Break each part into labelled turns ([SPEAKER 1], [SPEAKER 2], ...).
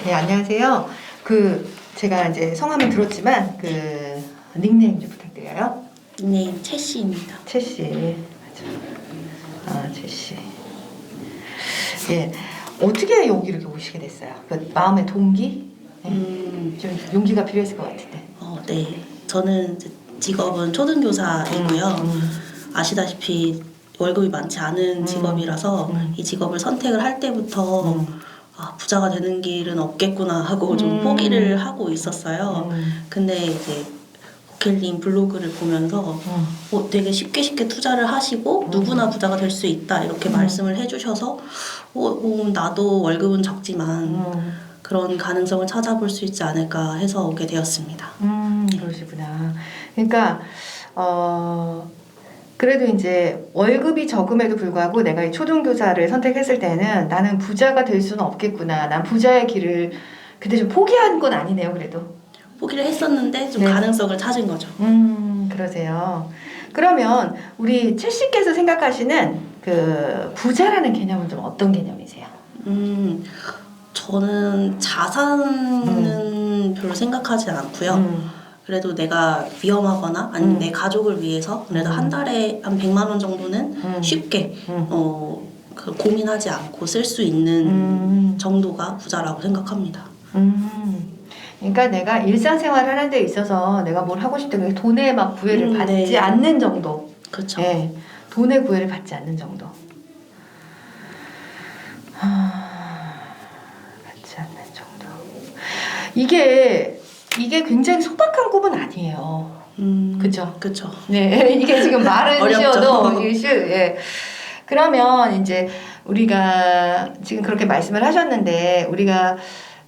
[SPEAKER 1] 네, 안녕하세요. 제가 이제 성함은 들었지만, 닉네임 좀 부탁드려요.
[SPEAKER 2] 닉네임 채씨입니다.
[SPEAKER 1] 채씨. 맞아. 채씨. 예. 어떻게 여기 이렇게 오시게 됐어요? 그 마음의 동기? 예. 좀 용기가 필요했을 것 같은데.
[SPEAKER 2] 네. 저는 이제 직업은 초등교사이고요. 아시다시피 월급이 많지 않은 직업이라서 이 직업을 선택을 할 때부터 부자가 되는 길은 없겠구나 하고 좀 포기를 하고 있었어요. 근데 이제 고켈님 블로그를 보면서 되게 쉽게 투자를 하시고 누구나 부자가 될 수 있다 이렇게 말씀을 해주셔서 나도 월급은 적지만 그런 가능성을 찾아볼 수 있지 않을까 해서 오게 되었습니다.
[SPEAKER 1] 그러시구나. 그러니까 그래도 이제 월급이 적음에도 불구하고 내가 이 초등교사를 선택했을 때는 나는 부자가 될 수는 없겠구나. 난 부자의 길을 그때 좀 포기한 건 아니네요, 그래도.
[SPEAKER 2] 포기를 했었는데 좀
[SPEAKER 1] 네.
[SPEAKER 2] 가능성을 찾은 거죠.
[SPEAKER 1] 그러세요. 그러면 우리 채 씨께서 생각하시는 그 부자라는 개념은 좀 어떤 개념이세요?
[SPEAKER 2] 저는 자산은 별로 생각하지 않고요. 그래도 내가 위험하거나 아니면 내 가족을 위해서 그래도 한 달에 한 100만 원 정도는 쉽게 고민하지 않고 쓸 수 있는 정도가 부자라고 생각합니다.
[SPEAKER 1] 그러니까 내가 일상생활 하는 데 있어서 내가 뭘 하고 싶든 돈에 막 구애를 받지
[SPEAKER 2] 네.
[SPEAKER 1] 않는 정도.
[SPEAKER 2] 그렇죠.
[SPEAKER 1] 네, 돈의 구애를 받지 않는 정도. 받지 않는 정도. 이게 굉장히 소박한 꿈은 아니에요. 그죠?
[SPEAKER 2] 그렇죠.
[SPEAKER 1] 네, 이게 지금 말은
[SPEAKER 2] 어렵죠.
[SPEAKER 1] 쉬워도 예. 그러면 이제 우리가 지금 그렇게 말씀을 하셨는데 우리가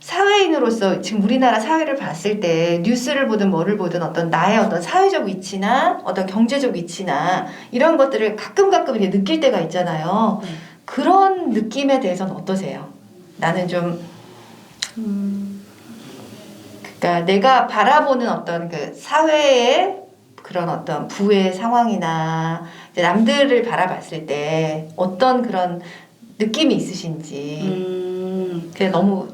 [SPEAKER 1] 사회인으로서 지금 우리나라 사회를 봤을 때 뉴스를 보든 뭐를 보든 어떤 나의 어떤 사회적 위치나 어떤 경제적 위치나 이런 것들을 가끔 이렇게 느낄 때가 있잖아요. 그런 느낌에 대해서는 어떠세요? 나는 좀 그러니까 내가 바라보는 어떤 그 사회의 그런 어떤 부의 상황이나 이제 남들을 바라봤을 때 어떤 그런 느낌이 있으신지. 그게 너무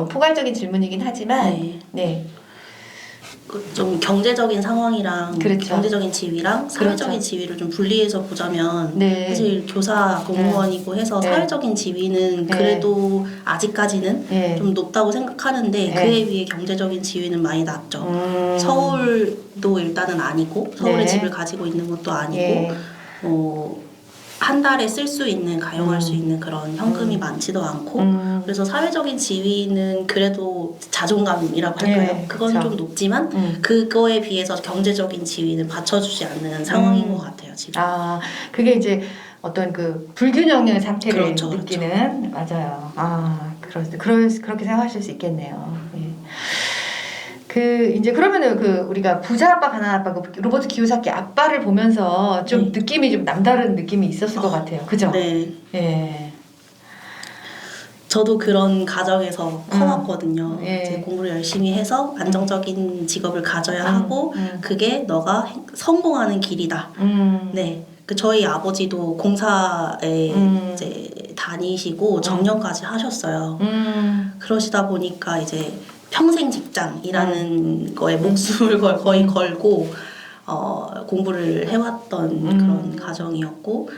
[SPEAKER 1] 포괄적인 질문이긴 하지만, 네.
[SPEAKER 2] 좀 경제적인 상황이랑
[SPEAKER 1] 그렇죠.
[SPEAKER 2] 경제적인 지위랑 사회적인
[SPEAKER 1] 그렇죠.
[SPEAKER 2] 지위를 좀 분리해서 보자면
[SPEAKER 1] 네.
[SPEAKER 2] 사실 교사 공무원이고 해서
[SPEAKER 1] 네.
[SPEAKER 2] 사회적인 지위는
[SPEAKER 1] 네.
[SPEAKER 2] 그래도 아직까지는
[SPEAKER 1] 네.
[SPEAKER 2] 좀 높다고 생각하는데
[SPEAKER 1] 네.
[SPEAKER 2] 그에 비해 경제적인 지위는 많이 낮죠. 서울도 일단은 아니고 서울에
[SPEAKER 1] 네.
[SPEAKER 2] 집을 가지고 있는 것도 아니고
[SPEAKER 1] 예.
[SPEAKER 2] 한 달에 쓸 수 있는 가용할 수 있는 그런 현금이 많지도 않고 그래서 사회적인 지위는 그래도 자존감이라고 할까요?
[SPEAKER 1] 네,
[SPEAKER 2] 그건
[SPEAKER 1] 그쵸.
[SPEAKER 2] 좀 높지만 그거에 비해서 경제적인 지위는 받쳐주지 않는 상황인 것 같아요 지금.
[SPEAKER 1] 그게 이제 어떤 그 불균형의 상태를
[SPEAKER 2] 그렇죠,
[SPEAKER 1] 느끼는 맞아요. 그렇게 생각하실 수 있겠네요. 예. 이제 그러면은 우리가 부자 아빠 가난 아빠 로버트 키요사키 아빠를 보면서 좀 느낌이 좀 남다른 느낌이 있었을 것 같아요. 그죠?
[SPEAKER 2] 네.
[SPEAKER 1] 예.
[SPEAKER 2] 저도 그런 가정에서 커왔거든요.
[SPEAKER 1] 예.
[SPEAKER 2] 이제 공부를 열심히 해서 안정적인 직업을 가져야 하고 그게 너가 성공하는 길이다. 네. 저희 아버지도 공사에 이제 다니시고 정년까지 하셨어요. 그러시다 보니까 이제 평생 직장이라는 거에 목숨을 거의 걸고 공부를 해왔던 그런 가정이었고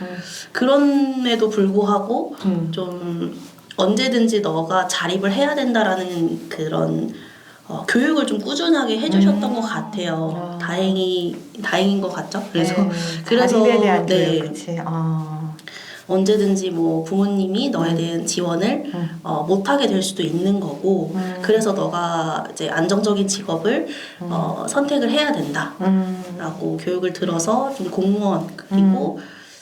[SPEAKER 2] 그럼에도 불구하고 좀 언제든지 너가 자립을 해야 된다라는 그런 교육을 좀 꾸준하게 해주셨던 것 같아요. 다행인 것 같죠? 그래서
[SPEAKER 1] 자립에 대한
[SPEAKER 2] 네.
[SPEAKER 1] 교육, 그치?
[SPEAKER 2] 언제든지 뭐 부모님이 너에 대한 지원을 못하게 될 수도 있는 거고 그래서 너가 이제 안정적인 직업을 선택을 해야 된다라고 교육을 들어서 좀 공무원 그리고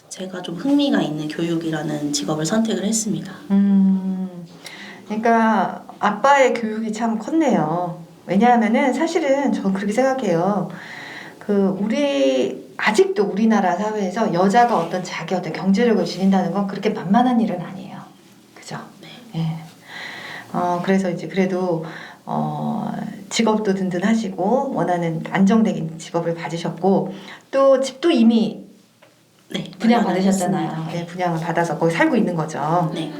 [SPEAKER 2] 제가 좀 흥미가 있는 교육이라는 직업을 선택을 했습니다.
[SPEAKER 1] 그러니까 아빠의 교육이 참 컸네요. 왜냐하면은 사실은 전 그렇게 생각해요. 아직도 우리나라 사회에서 여자가 어떤 자기 어떤 경제력을 지닌다는 건 그렇게 만만한 일은 아니에요. 그죠?
[SPEAKER 2] 네.
[SPEAKER 1] 예. 그래서 이제 그래도, 직업도 든든하시고, 원하는 안정적인 직업을 가지셨고, 또 집도 이미 분양 받으셨잖아요. 네, 분양을 받아서 거기 살고 있는 거죠.
[SPEAKER 2] 네.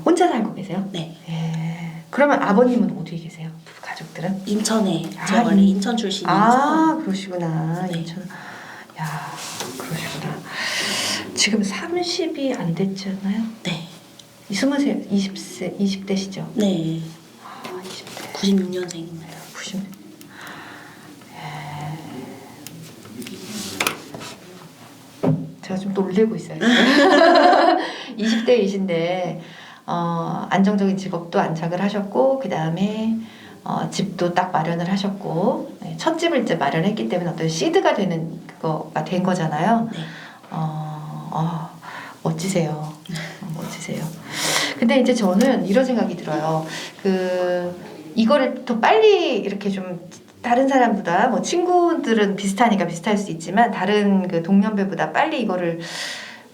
[SPEAKER 1] 혼자 살고 계세요?
[SPEAKER 2] 네.
[SPEAKER 1] 예. 그러면 아버님은 어디에 계세요? 가족들은?
[SPEAKER 2] 인천에
[SPEAKER 1] 아,
[SPEAKER 2] 제가 원래 인천 출신이라서
[SPEAKER 1] 아, 그러시구나.
[SPEAKER 2] 네.
[SPEAKER 1] 인천. 야, 그러시구나. 지금 30이 안 됐잖아요.
[SPEAKER 2] 네.
[SPEAKER 1] 20대시죠?
[SPEAKER 2] 네.
[SPEAKER 1] 아, 20대.
[SPEAKER 2] 96년생입니다.
[SPEAKER 1] 90. 제가 좀 놀래고 있어요. 20대이신데 안정적인 직업도 안착을 하셨고 그 다음에 집도 딱 마련을 하셨고 첫 집을 이제 마련했기 때문에 어떤 시드가 되는 그거가 된 거잖아요.
[SPEAKER 2] 네.
[SPEAKER 1] 멋지세요. 멋지세요. 근데 이제 저는 이런 생각이 들어요. 이거를 더 빨리 이렇게 좀 다른 사람보다 뭐 친구들은 비슷하니까 비슷할 수 있지만 다른 그 동년배보다 빨리 이거를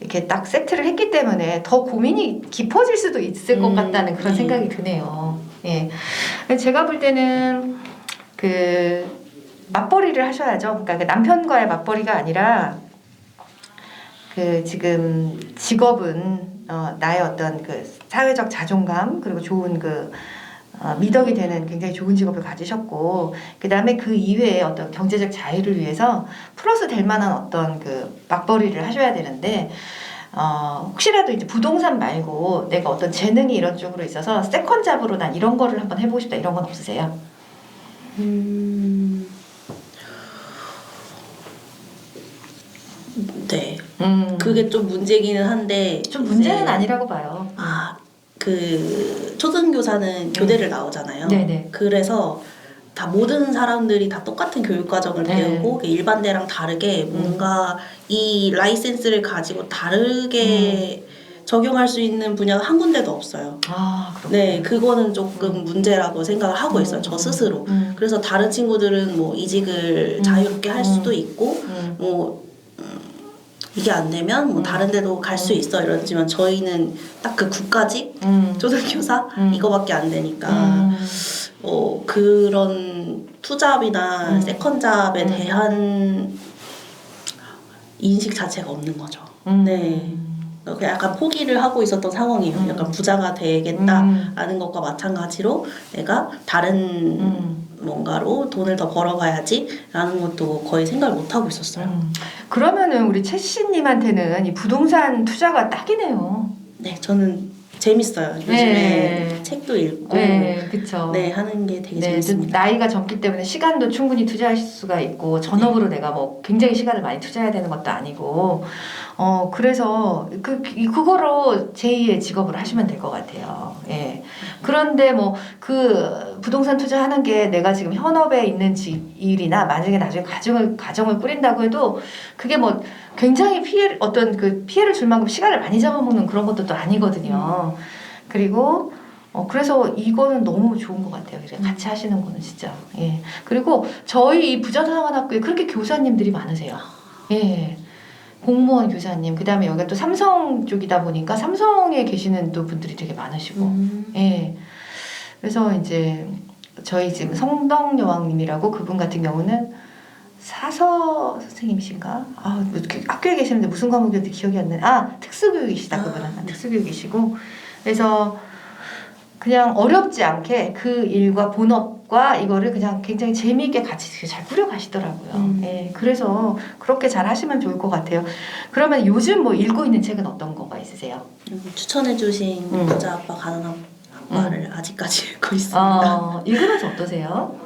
[SPEAKER 1] 이렇게 딱 세트를 했기 때문에 더 고민이 깊어질 수도 있을 것 같다는 그런 생각이 드네요. 예. 제가 볼 때는 그 맞벌이를 하셔야죠. 그러니까 그 남편과의 맞벌이가 아니라 그 지금 직업은 나의 어떤 그 사회적 자존감 그리고 좋은 그 미덕이 되는 굉장히 좋은 직업을 가지셨고 그 다음에 그 이외에 어떤 경제적 자유를 위해서 플러스 될 만한 어떤 그 맞벌이를 하셔야 되는데 혹시라도 이제 부동산 말고 내가 어떤 재능이 이런 쪽으로 있어서 세컨 잡으로 난 이런 거를 한번 해보고 싶다 이런 건 없으세요?
[SPEAKER 2] 네. 그게 좀 문제기는 한데
[SPEAKER 1] 좀 문제는
[SPEAKER 2] 이제
[SPEAKER 1] 아니라고 봐요.
[SPEAKER 2] 그 초등교사는 교대를 나오잖아요.
[SPEAKER 1] 네네.
[SPEAKER 2] 그래서 다 모든 사람들이 다 똑같은 교육 과정을
[SPEAKER 1] 네.
[SPEAKER 2] 배우고 일반대랑 다르게 뭔가 이 라이센스를 가지고 다르게 적용할 수 있는 분야가 한 군데도 없어요.
[SPEAKER 1] 그렇구나.
[SPEAKER 2] 네, 그거는 조금 문제라고 생각을 하고 있어요. 저 스스로. 그래서 다른 친구들은 뭐 이직을 자유롭게 할 수도 있고 뭐 이게 안 되면 뭐 다른 데도 갈 수 있어 이러지만 저희는 딱 그 국가직 초등교사 이거밖에 안 되니까 그런 투잡이나 세컨잡에 대한 인식 자체가 없는 거죠. 네. 그냥 약간 포기를 하고 있었던 상황이에요. 약간 부자가 되겠다라는 것과 마찬가지로 내가 다른 뭔가로 돈을 더 벌어봐야지라는 것도 거의 생각을 못 하고 있었어요.
[SPEAKER 1] 그러면은 우리 채씨님한테는 이 부동산 투자가 딱이네요.
[SPEAKER 2] 네, 저는 재밌어요. 요즘에
[SPEAKER 1] 네.
[SPEAKER 2] 책도 읽고
[SPEAKER 1] 네, 그렇죠.
[SPEAKER 2] 네, 하는 게 되게
[SPEAKER 1] 네,
[SPEAKER 2] 재밌습니다.
[SPEAKER 1] 나이가 젊기 때문에 시간도 충분히 투자하실 수가 있고 전업으로 내가 뭐 굉장히 시간을 많이 투자해야 되는 것도 아니고 그래서 그거로 제2의 직업을 하시면 될 것 같아요. 예. 그런데 뭐 그 부동산 투자하는 게 내가 지금 현업에 있는 일이나 만약에 나중에 가정을 꾸린다고 해도 그게 뭐 굉장히 피해를 줄 만큼 시간을 많이 잡아먹는 그런 것도 또 아니거든요. 그리고 그래서 이거는 너무 좋은 것 같아요. 같이 하시는 거는 진짜. 예. 그리고 저희 이 부자사관학교에 그렇게 교사님들이 많으세요. 예. 공무원 교사님, 그 다음에 여기가 또 삼성 쪽이다 보니까 삼성에 계시는 또 분들이 되게 많으시고. 예. 그래서 이제 저희 지금 성덕여왕님이라고 그분 같은 경우는 사서 선생님이신가? 뭐 이렇게 학교에 계시는데 무슨 과목이었는지 기억이 안 나네. 특수교육이시다, 그분은. 특수교육이시고. 그래서 그냥 어렵지 않게 그 일과 본업과 이거를 그냥 굉장히 재미있게 같이 잘 꾸려가시더라고요. 예, 그래서 그렇게 잘 하시면 좋을 것 같아요. 그러면 요즘 뭐 읽고 있는 책은 어떤 거가 있으세요?
[SPEAKER 2] 추천해주신 부자 아빠 가난한 아빠를 아직까지 읽고 있습니다.
[SPEAKER 1] 읽으면서 어떠세요?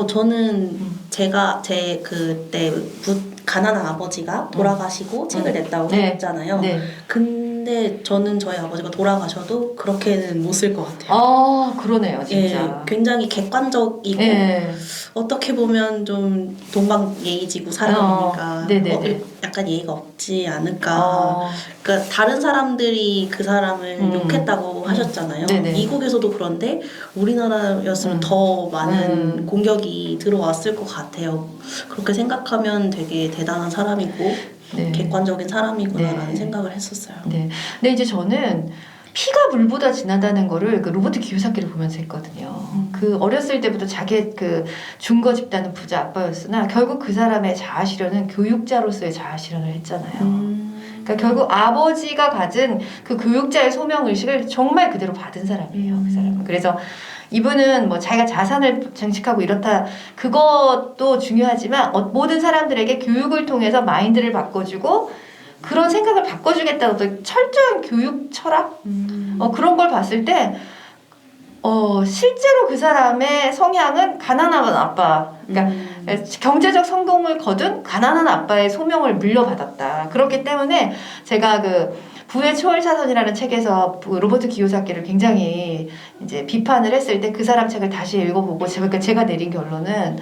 [SPEAKER 2] 저는 제가 제 그때 가난한 아버지가 돌아가시고 책을 냈다고 했잖아요.
[SPEAKER 1] 네.
[SPEAKER 2] 근데 저는 저희 아버지가 돌아가셔도 그렇게는 못 쓸 것 같아요.
[SPEAKER 1] 그러네요, 진짜.
[SPEAKER 2] 예, 굉장히 객관적이고 어떻게 보면 좀 동방예의지구 사람이니까 약간 예의가 없지 않을까. 그러니까 다른 사람들이 그 사람을 욕했다고 하셨잖아요. 미국에서도 그런데 우리나라였으면 더 많은 공격이 들어왔을 것 같아요. 그렇게 생각하면 되게 대단한 사람이고 객관적인 사람이구나라는 생각을 했었어요.
[SPEAKER 1] 네. 근데 이제 저는 피가 물보다 진하다는 거를 그 로버트 기요사키를 보면서 했거든요. 그 어렸을 때부터 자기 그 중거 집단은 부자 아빠였으나 결국 그 사람의 자아 실현은 교육자로서의 자아 실현을 했잖아요. 그러니까 결국 아버지가 가진 그 교육자의 소명 의식을 정말 그대로 받은 사람이에요. 그 사람은. 그래서 이분은 뭐 자기가 자산을 증식하고 이렇다 그것도 중요하지만 모든 사람들에게 교육을 통해서 마인드를 바꿔주고 그런 생각을 바꿔주겠다는 어떤 철저한 교육 철학 그런 걸 봤을 때 실제로 그 사람의 성향은 가난한 아빠, 그러니까 경제적 성공을 거둔 가난한 아빠의 소명을 물려받았다. 그렇기 때문에 제가 그 부의 초월차선이라는 책에서 로버트 기요사키를 굉장히 이제 비판을 했을 때 그 사람 책을 다시 읽어보고 제가 내린 결론은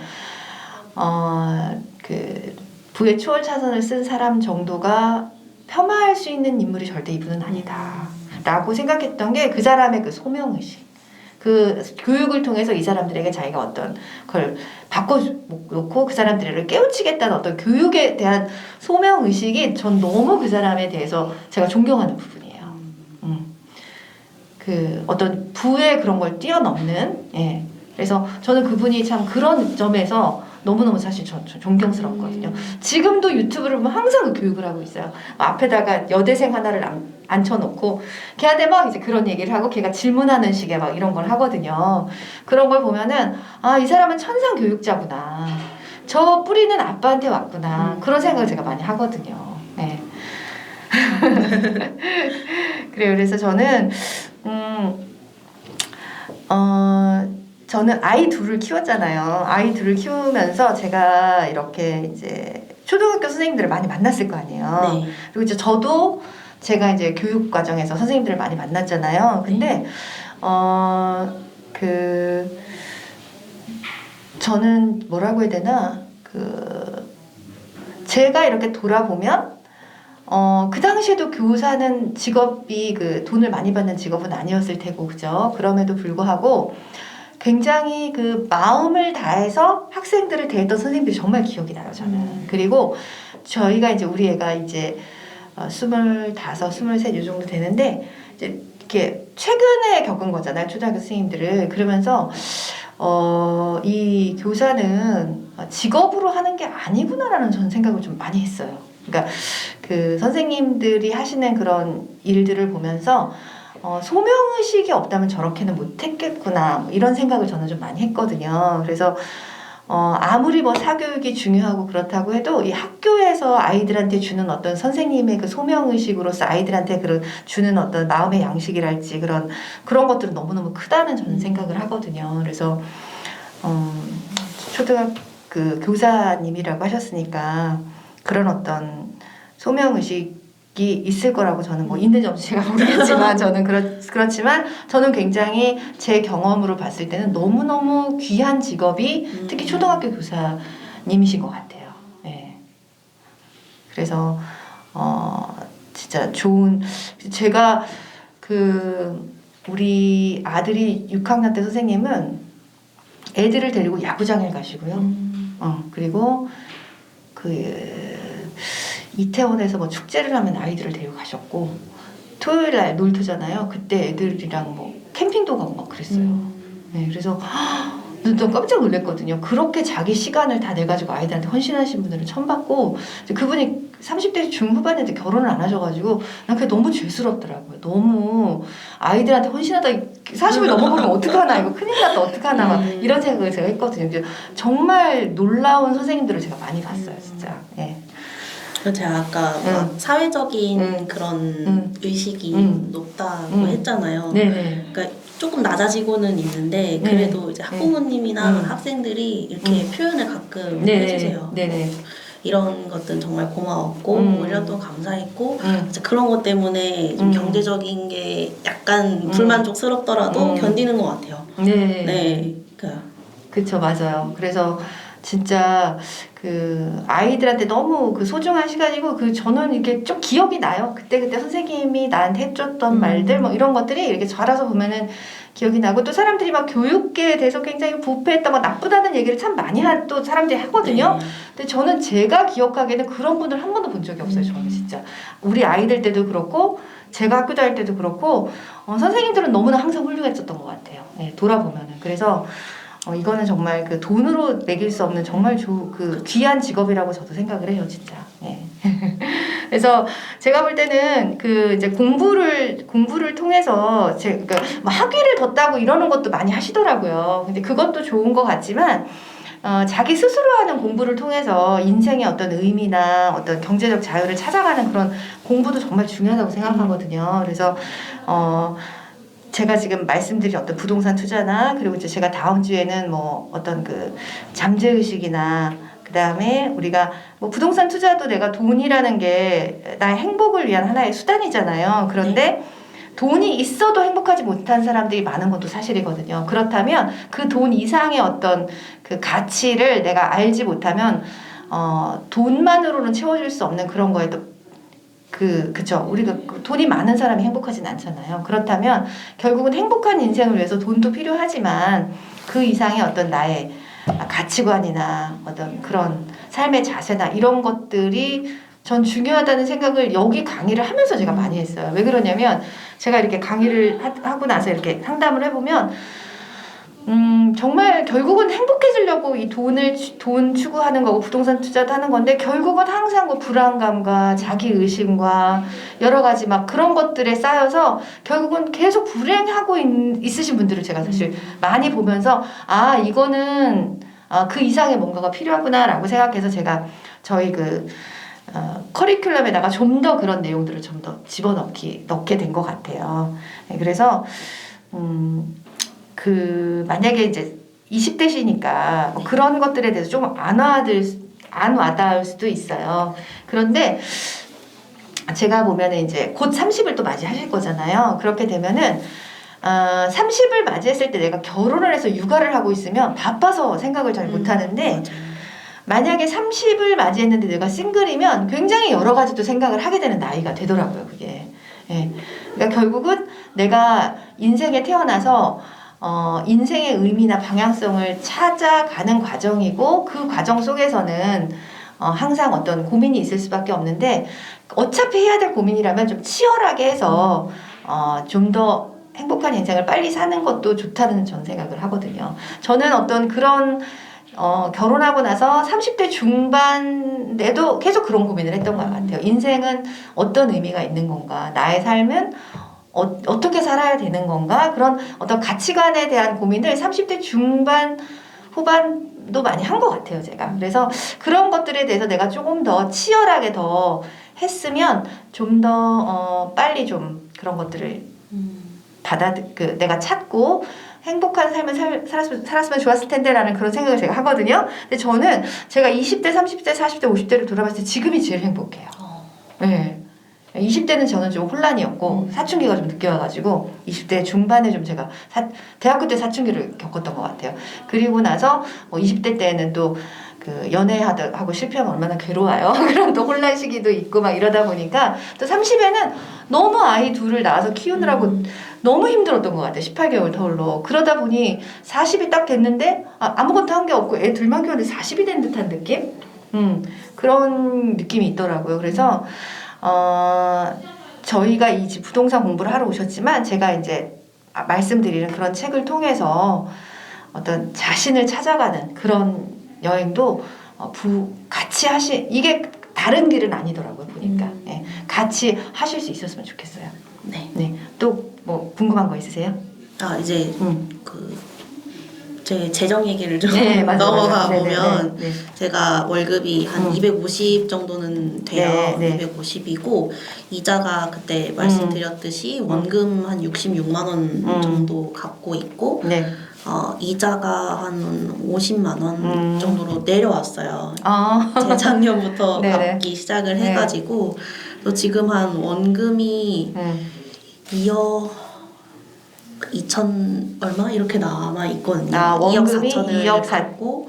[SPEAKER 1] 그 부의 초월차선을 쓴 사람 정도가 폄하할 수 있는 인물이 절대 이분은 아니다. 라고 생각했던 게 그 사람의 그 소명의식. 그 교육을 통해서 이 사람들에게 자기가 어떤 걸 바꿔놓고 그 사람들을 깨우치겠다는 어떤 교육에 대한 소명의식이 전 너무 그 사람에 대해서 제가 존경하는 부분이에요. 그 어떤 부의 그런 걸 뛰어넘는, 예. 그래서 저는 그분이 참 그런 점에서 너무너무 사실 존경스럽거든요. 지금도 유튜브를 보면 항상 그 교육을 하고 있어요. 앞에다가 여대생 하나를 앉혀놓고 걔한테 막 이제 그런 얘기를 하고 걔가 질문하는 식의 막 이런 걸 하거든요. 그런 걸 보면은 이 사람은 천상 교육자구나. 저 뿌리는 아빠한테 왔구나. 그런 생각을 제가 많이 하거든요. 네. 그래요. 그래서 저는 저는 아이 둘을 키웠잖아요. 아이 둘을 키우면서 제가 이렇게 이제 초등학교 선생님들을 많이 만났을 거 아니에요.
[SPEAKER 2] 네.
[SPEAKER 1] 그리고 이제 저도 제가 이제 교육 과정에서 선생님들을 많이 만났잖아요. 근데 저는 뭐라고 해야 되나 제가 이렇게 돌아보면 그 당시에도 교사는 직업이 그 돈을 많이 받는 직업은 아니었을 테고 그죠? 그럼에도 불구하고 굉장히 그 마음을 다해서 학생들을 대했던 선생님들이 정말 기억이 나요, 저는. 그리고 저희가 이제 우리 애가 이제 25, 23 이 정도 되는데 이제 이렇게 최근에 겪은 거잖아요, 초등학교 선생님들을. 그러면서 이 교사는 직업으로 하는 게 아니구나라는 저는 생각을 좀 많이 했어요. 그러니까 그 선생님들이 하시는 그런 일들을 보면서 소명의식이 없다면 저렇게는 못했겠구나 뭐 이런 생각을 저는 좀 많이 했거든요. 그래서 아무리 뭐 사교육이 중요하고 그렇다고 해도 이 학교에서 아이들한테 주는 어떤 선생님의 그 소명의식으로서 아이들한테 그런 주는 어떤 마음의 양식이랄지 그런 것들은 너무너무 크다는 저는 생각을 하거든요. 그래서 초등학교 그 교사님이라고 하셨으니까 그런 어떤 소명의식이 있을 거라고 저는 뭐 있는지 없는지 제가 모르겠지만 저는 그렇지만 저는 굉장히 제 경험으로 봤을 때는 너무너무 귀한 직업이 특히 초등학교 교사님이신 것 같아요. 네. 그래서 진짜 좋은 제가 우리 아들이 6학년 때 선생님은 애들을 데리고 야구장에 가시고요. 그리고 이태원에서 뭐 축제를 하면 아이들을 데리고 가셨고 토요일 날 놀토잖아요. 그때 애들이랑 뭐 캠핑도 가고 막 그랬어요. 네, 그래서 좀 깜짝 놀랐거든요. 그렇게 자기 시간을 다 내가지고 아이들한테 헌신하신 분들은 처음 봤고 그분이 30대 중후반인데 결혼을 안 하셔가지고 난 그게 너무 죄스럽더라고요. 너무 아이들한테 헌신하다 40을 넘어버리면 어떡하나 이거 큰일 났다 어떡하나 막 이런 생각을 제가 했거든요. 정말 놀라운 선생님들을 제가 많이 봤어요. 진짜. 네.
[SPEAKER 2] 제가 아까 사회적인 그런 의식이 높다고 했잖아요.
[SPEAKER 1] 네네.
[SPEAKER 2] 그러니까 조금 낮아지고는 있는데 그래도 이제 학부모님이나 학생들이 이렇게 표현을 가끔 해주세요.
[SPEAKER 1] 네네.
[SPEAKER 2] 이런 것들은 정말 고마웠고 1년 동안 감사했고 그런 것 때문에 좀 경제적인 게 약간 불만족스럽더라도 견디는 것 같아요. 네.
[SPEAKER 1] 그쵸, 맞아요. 그래서 진짜 아이들한테 너무 소중한 시간이고 저는 이게 좀 기억이 나요. 그때 선생님이 나한테 해줬던 말들 뭐 이런 것들이 이렇게 자라서 보면은 기억이 나고 또 사람들이 막 교육계에 대해서 굉장히 부패했다 막 나쁘다는 얘기를 참 많이 또 사람들이 하거든요. 근데 저는 제가 기억하기에는 그런 분들 한 번도 본 적이 없어요. 저는 진짜 우리 아이들 때도 그렇고 제가 학교 다닐 때도 그렇고 선생님들은 너무나 항상 훌륭했었던 것 같아요. 네, 돌아보면은. 그래서 이거는 정말 그 돈으로 매길 수 없는 정말 그 귀한 직업이라고 저도 생각을 해요, 진짜. 예. 그래서 제가 볼 때는 그 이제 공부를 통해서 그러니까 뭐 학위를 뒀다고 이러는 것도 많이 하시더라고요. 근데 그것도 좋은 것 같지만 자기 스스로 하는 공부를 통해서 인생의 어떤 의미나 어떤 경제적 자유를 찾아가는 그런 공부도 정말 중요하다고 생각하거든요. 그래서 제가 지금 말씀드린 어떤 부동산 투자나 그리고 이제 제가 다음 주에는 뭐 어떤 그 잠재의식이나 그다음에 우리가 뭐 부동산 투자도 내가 돈이라는 게 나의 행복을 위한 하나의 수단이잖아요. 그런데 돈이 있어도 행복하지 못한 사람들이 많은 것도 사실이거든요. 그렇다면 그 돈 이상의 어떤 그 가치를 내가 알지 못하면 돈만으로는 채워줄 수 없는 그런 거에도 그쵸. 우리가 돈이 많은 사람이 행복하진 않잖아요. 그렇다면 결국은 행복한 인생을 위해서 돈도 필요하지만 그 이상의 어떤 나의 가치관이나 어떤 그런 삶의 자세나 이런 것들이 전 중요하다는 생각을 여기 강의를 하면서 제가 많이 했어요. 왜 그러냐면 제가 이렇게 강의를 하고 나서 이렇게 상담을 해보면 정말 결국은 행복해지려고 이 돈 추구하는 거고 부동산 투자도 하는 건데 결국은 항상 뭐 불안감과 자기의심과 여러 가지 막 그런 것들에 쌓여서 결국은 계속 불행하고 있으신 분들을 제가 사실 많이 보면서 이거는 그 이상의 뭔가가 필요하구나라고 생각해서 제가 저희 커리큘럼에다가 좀 더 그런 내용들을 좀 더 넣게 된 것 같아요. 네, 그래서 만약에 이제 20대시니까 뭐 그런 것들에 대해서 좀 안 와닿을 수도 있어요. 그런데 제가 보면은 이제 곧 30을 또 맞이하실 거잖아요. 그렇게 되면은 30을 맞이했을 때 내가 결혼을 해서 육아를 하고 있으면 바빠서 생각을 잘 못하는데 만약에 30을 맞이했는데 내가 싱글이면 굉장히 여러 가지도 생각을 하게 되는 나이가 되더라고요, 그게. 예. 그러니까 결국은 내가 인생에 태어나서 인생의 의미나 방향성을 찾아가는 과정이고 그 과정 속에서는 항상 어떤 고민이 있을 수밖에 없는데 어차피 해야 될 고민이라면 좀 치열하게 해서 좀 더 행복한 인생을 빨리 사는 것도 좋다는 전 생각을 하거든요. 저는 어떤 그런 결혼하고 나서 30대 중반에도 계속 그런 고민을 했던 것 같아요. 인생은 어떤 의미가 있는 건가? 나의 삶은 어떻게 살아야 되는 건가? 그런 어떤 가치관에 대한 고민을 30대 중반, 후반도 많이 한 것 같아요, 제가. 그래서 그런 것들에 대해서 내가 조금 더 치열하게 더 했으면 좀 더 빨리 좀 그런 것들을 내가 찾고 행복한 삶을 살았으면 좋았을 텐데라는 그런 생각을 제가 하거든요. 근데 저는 제가 20대, 30대, 40대, 50대를 돌아봤을 때 지금이 제일 행복해요. 네. 20대는 저는 좀 혼란이었고 사춘기가 좀 늦게 와가지고 20대 중반에 좀 제가 대학교 때 사춘기를 겪었던 것 같아요. 그리고 나서 20대 때는 또 연애하고 실패하면 얼마나 괴로워요. 그런 또 혼란 시기도 있고 막 이러다 보니까 또 30에는 너무 아이 둘을 낳아서 키우느라고 너무 힘들었던 것 같아요. 18개월 터울로. 그러다 보니 40이 딱 됐는데 아무것도 한 게 없고 애 둘만 키웠는데 40이 된 듯한 느낌? 그런 느낌이 있더라고요. 그래서 저희가 이 부동산 공부를 하러 오셨지만 제가 이제 말씀드리는 그런 책을 통해서 어떤 자신을 찾아가는 그런 여행도 같이 이게 다른 길은 아니더라고요, 보니까. 네, 같이 하실 수 있었으면 좋겠어요. 네. 또 뭐 궁금한 거 있으세요?
[SPEAKER 2] 이제 제 재정 얘기를 좀 넘어가 보면 제가 월급이 한 250 정도는 돼요. 250이고 이자가 그때 말씀드렸듯이 원금 한 66만 원 정도 갖고 있고 이자가 한 50만 원 정도로 내려왔어요. 재작년부터 갚기 시작을 해가지고 또 지금 한 원금이 2억 2천 얼마 이렇게 남아 있거든요.
[SPEAKER 1] 원금이
[SPEAKER 2] 2억 4천을
[SPEAKER 1] 2억
[SPEAKER 2] 받고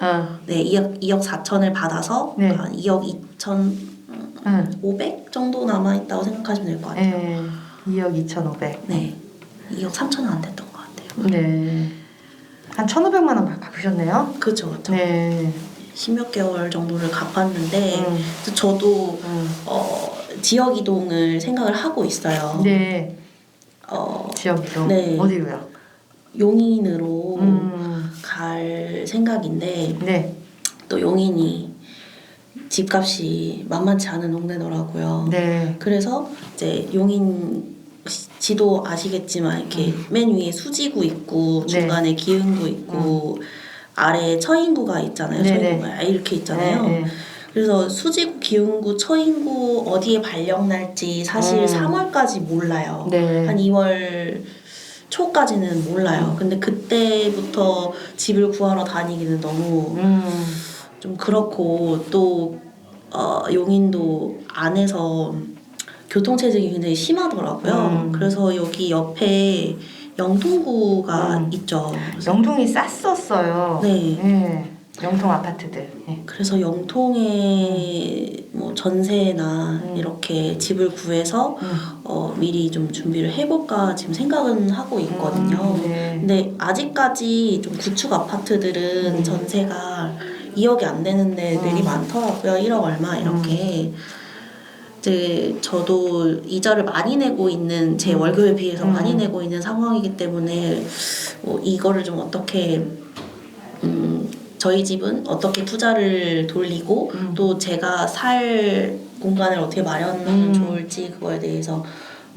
[SPEAKER 2] 2억 4천을 받아서 한 2억 2천 500 정도 남아 있다고 생각하시면 될 것 같아요.
[SPEAKER 1] 2억 2,500.
[SPEAKER 2] 네, 2억 3천은 안 됐던 것 같아요.
[SPEAKER 1] 네, 한 1,500만 원 갚으셨네요.
[SPEAKER 2] 그렇죠.
[SPEAKER 1] 네.
[SPEAKER 2] 10몇 개월 정도를 갚았는데 저도 지역 이동을 생각을 하고 있어요.
[SPEAKER 1] 지역 이동. 어디로요?
[SPEAKER 2] 용인으로 잘 생각인데
[SPEAKER 1] 네.
[SPEAKER 2] 또 용인이 집값이 만만치 않은 동네더라고요.
[SPEAKER 1] 네.
[SPEAKER 2] 그래서 이제 용인 지도 아시겠지만 이렇게 맨 위에 수지구 있고 중간에 기흥구 있고 아래에 처인구가 있잖아요.
[SPEAKER 1] 네네.
[SPEAKER 2] 처인구가 이렇게 있잖아요.
[SPEAKER 1] 네.
[SPEAKER 2] 그래서 수지구, 기흥구, 처인구 어디에 발령 날지 사실 3월까지 몰라요.
[SPEAKER 1] 네.
[SPEAKER 2] 한 2월 초까지는 몰라요. 근데 그때부터 집을 구하러 다니기는 너무 좀 그렇고 또 용인도 안에서 교통체증이 굉장히 심하더라고요. 그래서 여기 옆에 영통구가 있죠.
[SPEAKER 1] 영통이 쌌었어요.
[SPEAKER 2] 네.
[SPEAKER 1] 네. 영통 아파트들. 네.
[SPEAKER 2] 그래서 영통에 뭐 전세나 이렇게 집을 구해서 미리 좀 준비를 해볼까 지금 생각은 하고 있거든요.
[SPEAKER 1] 네.
[SPEAKER 2] 근데 아직까지 좀 구축 아파트들은 전세가 2억이 안 되는 데들이 많더라고요. 1억 얼마 이렇게. 이제 저도 이자를 많이 내고 있는 제 월급에 비해서 많이 내고 있는 상황이기 때문에 뭐 이거를 좀 어떻게 저희 집은 어떻게 투자를 돌리고 또 제가 살 공간을 어떻게 마련하면 좋을지 그거에 대해서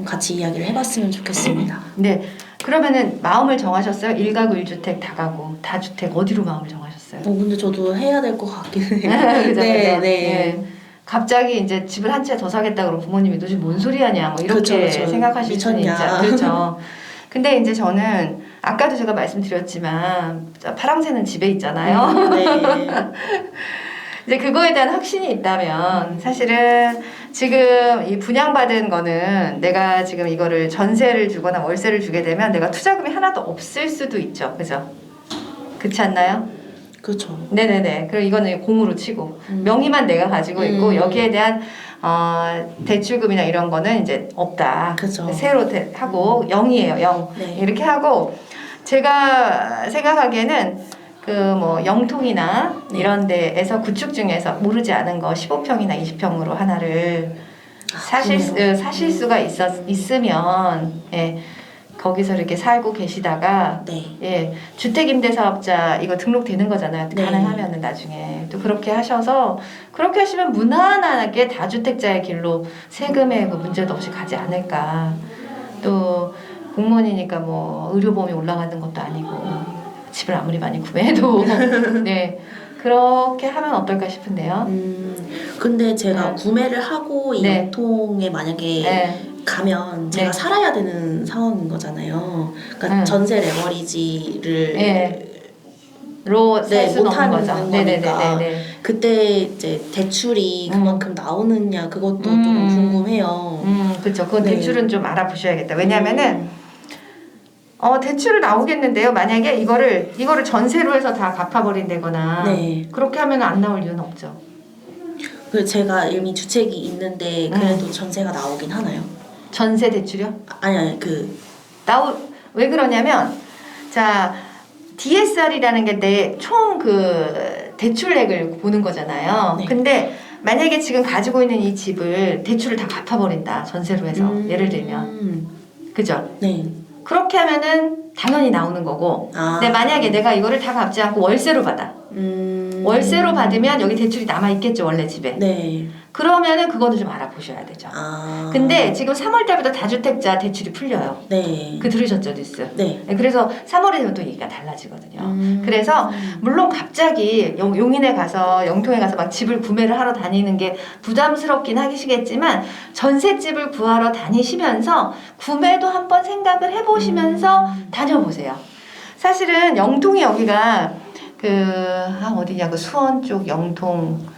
[SPEAKER 2] 같이 이야기를 해봤으면 좋겠습니다.
[SPEAKER 1] 네. 그러면은 마음을 정하셨어요? 1가구 1주택 다가구 다주택 어디로 마음을 정하셨어요?
[SPEAKER 2] 근데 저도 해야 될 것 같기는 해요.
[SPEAKER 1] 그죠,
[SPEAKER 2] 네,
[SPEAKER 1] 그죠?
[SPEAKER 2] 네.
[SPEAKER 1] 네. 갑자기 이제 집을 한 채 더 사겠다 그러면 부모님이 너 지금 뭔 소리 하냐 뭐 이렇게
[SPEAKER 2] 그쵸.
[SPEAKER 1] 생각하실 수는 있죠.
[SPEAKER 2] 미쳤냐.
[SPEAKER 1] 그렇죠. 근데 이제 저는 아까도 제가 말씀드렸지만 파랑새는 집에 있잖아요.
[SPEAKER 2] 네.
[SPEAKER 1] 이제 그거에 대한 확신이 있다면 사실은 지금 이 분양받은 거는 내가 지금 이거를 전세를 주거나 월세를 주게 되면 내가 투자금이 하나도 없을 수도 있죠. 그죠? 그렇지 않나요?
[SPEAKER 2] 그렇죠.
[SPEAKER 1] 네네네. 그리고 이거는 공으로 치고 명의만 내가 가지고 있고 여기에 대한 대출금이나 이런 거는 이제 없다.
[SPEAKER 2] 그죠.
[SPEAKER 1] 새로 하고 0이에요. 0.
[SPEAKER 2] 네.
[SPEAKER 1] 이렇게 하고 제가 생각하기에는 그 뭐 영통이나
[SPEAKER 2] 네.
[SPEAKER 1] 이런 데에서 구축 중에서 모르지 않은 거 15평이나 20평으로 하나를 사실 수가 있으면 예. 거기서 이렇게 살고 계시다가
[SPEAKER 2] 네.
[SPEAKER 1] 예 주택임대사업자 이거 등록되는 거잖아요.
[SPEAKER 2] 네.
[SPEAKER 1] 가능하면은 나중에 또 그렇게 하셔서 그렇게 하시면 무난하게 다주택자의 길로 세금에 그 문제도 없이 가지 않을까. 또 공무원이니까 뭐 의료보험이 올라가는 것도 아니고 집을 아무리 많이 구매해도 네 그렇게 하면 어떨까 싶은데요.
[SPEAKER 2] 근데 제가 구매를 하고 이
[SPEAKER 1] 네.
[SPEAKER 2] 영통에 만약에
[SPEAKER 1] 네.
[SPEAKER 2] 가면 제가
[SPEAKER 1] 네.
[SPEAKER 2] 살아야 되는 상황인 거잖아요. 그러니까 전세 레버리지를 살 수는 없는 거죠. 거니까. 그때 이제 대출이 그만큼 나오느냐 그것도 좀 궁금해요.
[SPEAKER 1] 그렇죠. 그건
[SPEAKER 2] 네.
[SPEAKER 1] 대출은 좀 알아보셔야겠다. 왜냐하면은 대출을 나오겠는데요. 만약에 이거를 전세로 해서 다 갚아버린다거나
[SPEAKER 2] 네.
[SPEAKER 1] 그렇게 하면 안 나올 이유는 없죠.
[SPEAKER 2] 그 제가 이미 주택이 있는데 그래도 전세가 나오긴 하나요?
[SPEAKER 1] 전세 대출이요?
[SPEAKER 2] 아니
[SPEAKER 1] 왜 그러냐면 자 DSR이라는 게 내 총 그 대출액을 보는 거잖아요.
[SPEAKER 2] 네.
[SPEAKER 1] 근데 만약에 지금 가지고 있는 이 집을 대출을 다 갚아버린다. 전세로 해서 예를 들면 그죠?
[SPEAKER 2] 네.
[SPEAKER 1] 그렇게 하면은 당연히 나오는 거고. 근데 만약에 내가 이거를 다 갚지 않고 월세로 받아. 월세로 받으면 여기 대출이 남아 있겠죠 원래 집에.
[SPEAKER 2] 네.
[SPEAKER 1] 그러면은 그거는 좀 알아보셔야 되죠. 근데 지금 3월 달부터 다주택자 대출이 풀려요.
[SPEAKER 2] 네.
[SPEAKER 1] 그 들으셨죠 뉴스?
[SPEAKER 2] 네.
[SPEAKER 1] 그래서 3월에 되면 또 얘기가 달라지거든요. 그래서 물론 갑자기 용인에 가서 영통에 가서 막 집을 구매를 하러 다니는 게 부담스럽긴 하시겠지만 전셋집을 구하러 다니시면서 구매도 한번 생각을 해보시면서 다녀보세요. 사실은 영통이 여기가 어디냐 그 수원 쪽 영통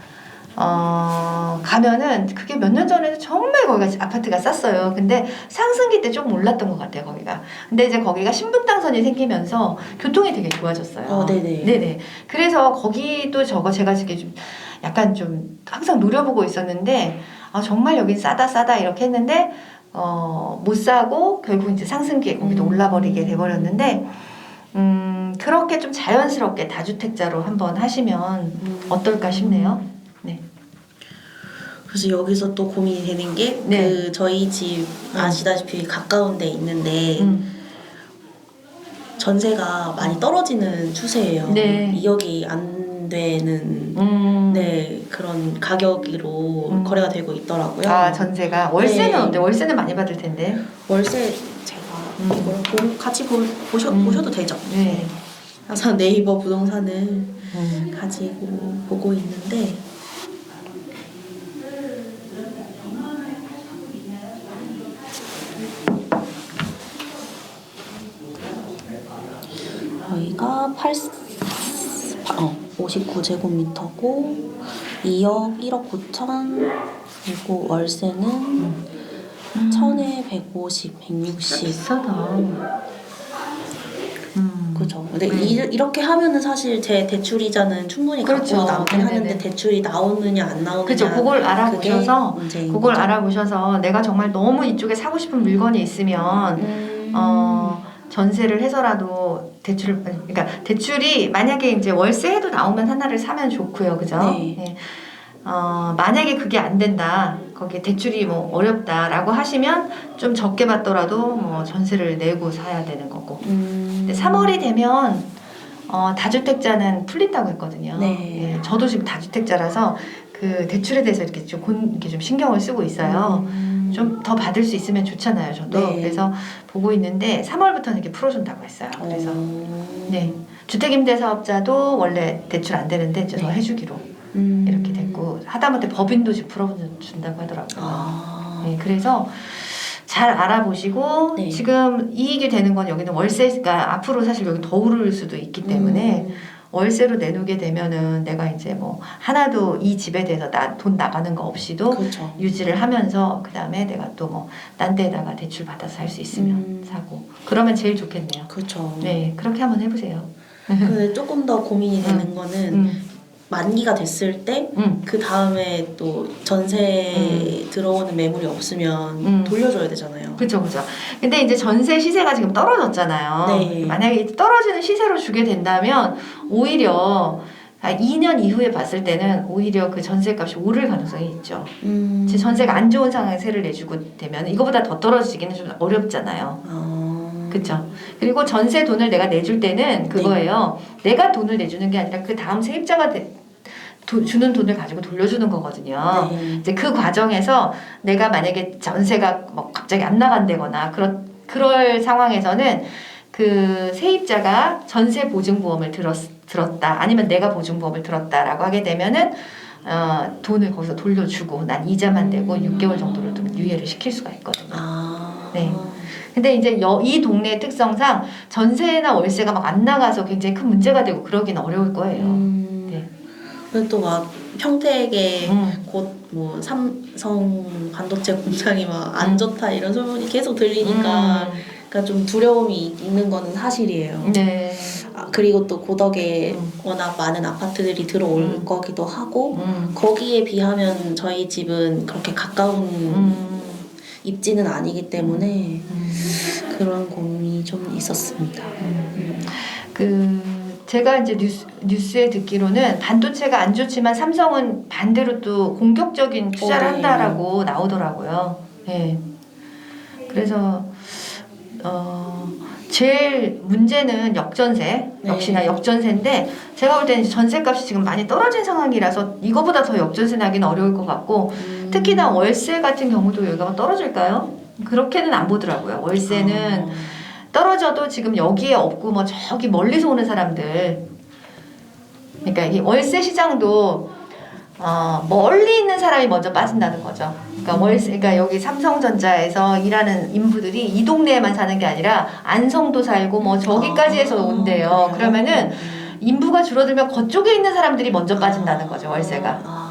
[SPEAKER 1] 가면은 그게 몇 년 전에는 정말 거기가 아파트가 쌌어요. 근데 상승기 때 조금 올랐던 것 같아요, 거기가. 근데 이제 거기가 신분당선이 생기면서 교통이 되게 좋아졌어요.
[SPEAKER 2] 네네.
[SPEAKER 1] 네네. 그래서 거기도 제가 지금 좀 약간 좀 항상 노려보고 있었는데, 정말 여긴 싸다 이렇게 했는데, 못 사고 결국 이제 상승기에 거기도 올라버리게 돼버렸는데, 그렇게 좀 자연스럽게 다주택자로 한번 하시면 어떨까 싶네요. 네.
[SPEAKER 2] 그래서 여기서 또 고민이 되는 게 저희 집 아시다시피 가까운 데 있는데 전세가 많이 떨어지는 추세예요.
[SPEAKER 1] 네.
[SPEAKER 2] 2억이 안 되는 네 그런 가격으로 거래가 되고 있더라고요.
[SPEAKER 1] 아, 전세가 월세는
[SPEAKER 2] 네.
[SPEAKER 1] 어때? 월세는 많이 받을 텐데.
[SPEAKER 2] 월세 제가 이걸 같이 보셔도 되죠.
[SPEAKER 1] 네.
[SPEAKER 2] 항상 네이버 부동산을 가지고 보고 있는데 여기가 59제곱미터고 2억 1억 9천 그리고 월세는 1000에 150, 160
[SPEAKER 1] 비싸다.
[SPEAKER 2] 그죠. 근데 이렇게 하면은 사실 제 대출이자는 충분히
[SPEAKER 1] 그렇죠.
[SPEAKER 2] 갖고 남긴
[SPEAKER 1] 네네네.
[SPEAKER 2] 하는데 대출이 나오느냐 안 나오느냐
[SPEAKER 1] 그죠. 그걸 알아보셔서
[SPEAKER 2] 문제인
[SPEAKER 1] 그걸
[SPEAKER 2] 거죠.
[SPEAKER 1] 알아보셔서 내가 정말 너무 이쪽에 사고 싶은 물건이 있으면 전세를 해서라도 대출을 그러니까 대출이 만약에 이제 월세에도 나오면 하나를 사면 좋고요. 그죠?
[SPEAKER 2] 네.
[SPEAKER 1] 네. 만약에 그게 안 된다. 거기에 대출이 뭐 어렵다라고 하시면 좀 적게 받더라도 뭐 전세를 내고 사야 되는 거고. 근데 3월이 되면 다주택자는 풀린다고 했거든요.
[SPEAKER 2] 네.
[SPEAKER 1] 예, 저도 지금 다주택자라서 그 대출에 대해서 이렇게 이렇게 좀 신경을 쓰고 있어요. 좀 더 받을 수 있으면 좋잖아요, 저도.
[SPEAKER 2] 네.
[SPEAKER 1] 그래서 보고 있는데 3월부터는 이렇게 풀어준다고 했어요. 그래서 네, 주택임대사업자도 원래 대출 안 되는데 이제 더 해주기로 이렇게 됐고 하다못해 법인도 지금 풀어준다고 하더라고요. 네, 그래서 잘 알아보시고
[SPEAKER 2] 네.
[SPEAKER 1] 지금 이익이 되는 건 여기는 월세가 앞으로 사실 여기 더 오를 수도 있기 때문에 월세로 내놓게 되면은 내가 이제 뭐 하나도 이 집에 대해서 돈 나가는 거 없이도
[SPEAKER 2] 그렇죠.
[SPEAKER 1] 유지를 하면서 그 다음에 내가 또 뭐 딴 데다가 대출 받아서 살 수 있으면 사고 그러면 제일 좋겠네요.
[SPEAKER 2] 그렇죠.
[SPEAKER 1] 네, 그렇게 한번 해보세요.
[SPEAKER 2] 근데 조금 더 고민이 되는 거는 만기가 됐을 때
[SPEAKER 1] 음.
[SPEAKER 2] 그 다음에 또 전세 들어오는 매물이 없으면 돌려줘야 되잖아요.
[SPEAKER 1] 그렇죠, 그렇죠. 근데 이제 전세 시세가 지금 떨어졌잖아요.
[SPEAKER 2] 네.
[SPEAKER 1] 만약에 떨어지는 시세로 주게 된다면 오히려 2년 이후에 봤을 때는 오히려 그 전세값이 오를 가능성이 있죠. 제 전세가 안 좋은 상황에 세를 내주고 되면 이거보다 더 떨어지기는 좀 어렵잖아요. 그렇죠. 그리고 전세 돈을 내가 내줄 때는 그거예요. 내가 돈을 내주는 게 아니라 그 다음 세입자가 주는 돈을 가지고 돌려주는 거거든요.
[SPEAKER 2] 네.
[SPEAKER 1] 이제 그 과정에서 내가 만약에 전세가 뭐 갑자기 안 나간다거나 그럴 상황에서는 그 세입자가 전세 보증보험을 들었다 아니면 내가 보증보험을 들었다라고 하게 되면은 돈을 거기서 돌려주고 난 이자만 내고 6개월 정도를 좀 유예를 시킬 수가 있거든요. 네. 근데 이제 이 동네의 특성상 전세나 월세가 막 안 나가서 굉장히 큰 문제가 되고 그러기는 어려울 거예요. 네.
[SPEAKER 2] 그리고 또 막 평택에 곧 뭐 삼성 반도체 공장이 막 안 좋다 이런 소문이 계속 들리니까 그러니까 좀 두려움이 있는 거는 사실이에요.
[SPEAKER 1] 네.
[SPEAKER 2] 그리고 또 고덕에 워낙 많은 아파트들이 들어올 거기도 하고 거기에 비하면 저희 집은 그렇게 가까운 입지는 아니기 때문에 그런 고민이 좀 있었습니다.
[SPEAKER 1] 제가 이제 뉴스에 듣기로는 반도체가 안 좋지만 삼성은 반대로 또 공격적인 투자를
[SPEAKER 2] 네.
[SPEAKER 1] 한다라고 나오더라고요. 네. 그래서 제일 문제는 역전세, 역시나 역전세인데 제가 볼 때는 전세값이 지금 많이 떨어진 상황이라서 이거보다 더 역전세 나기는 어려울 것 같고 특히나 월세 같은 경우도 여기가 떨어질까요? 그렇게는 안 보더라고요. 월세는 떨어져도 지금 여기에 없고 뭐 저기 멀리서 오는 사람들 그러니까 이 월세 시장도 멀리 있는 사람이 먼저 빠진다는 거죠. 그러니까 여기 삼성전자에서 일하는 인부들이 이 동네에만 사는 게 아니라 안성도 살고 뭐 저기까지 해서 온대요. 그러면은 인부가 줄어들면 그쪽에 있는 사람들이 먼저 빠진다는 거죠. 월세가.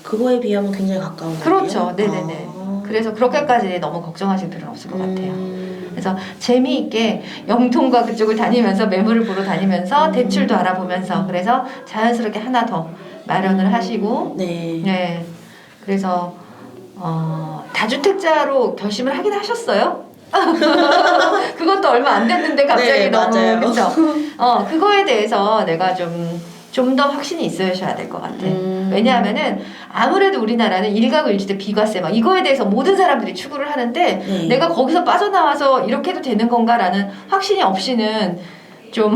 [SPEAKER 2] 그거에 비하면 굉장히 가까운 거예요.
[SPEAKER 1] 그렇죠. 네네네. 그래서 그렇게까지 너무 걱정하실 필요는 없을 것 같아요. 그래서 재미있게 영통과 그쪽을 다니면서 매물을 보러 다니면서 대출도 알아보면서 그래서 자연스럽게 하나 더 마련을 하시고 네. 그래서 다주택자로 결심을 하긴 하셨어요. 그건 또 얼마 안 됐는데 갑자기 너무 그렇죠. 그거에 대해서 내가 좀 더 확신이 있으셔야 될 것 같아. 왜냐하면은 아무래도 우리나라는 일가구일주택 비과세 막 이거에 대해서 모든 사람들이 추구를 하는데 내가 거기서 빠져나와서 이렇게 해도 되는 건가라는 확신이 없이는 좀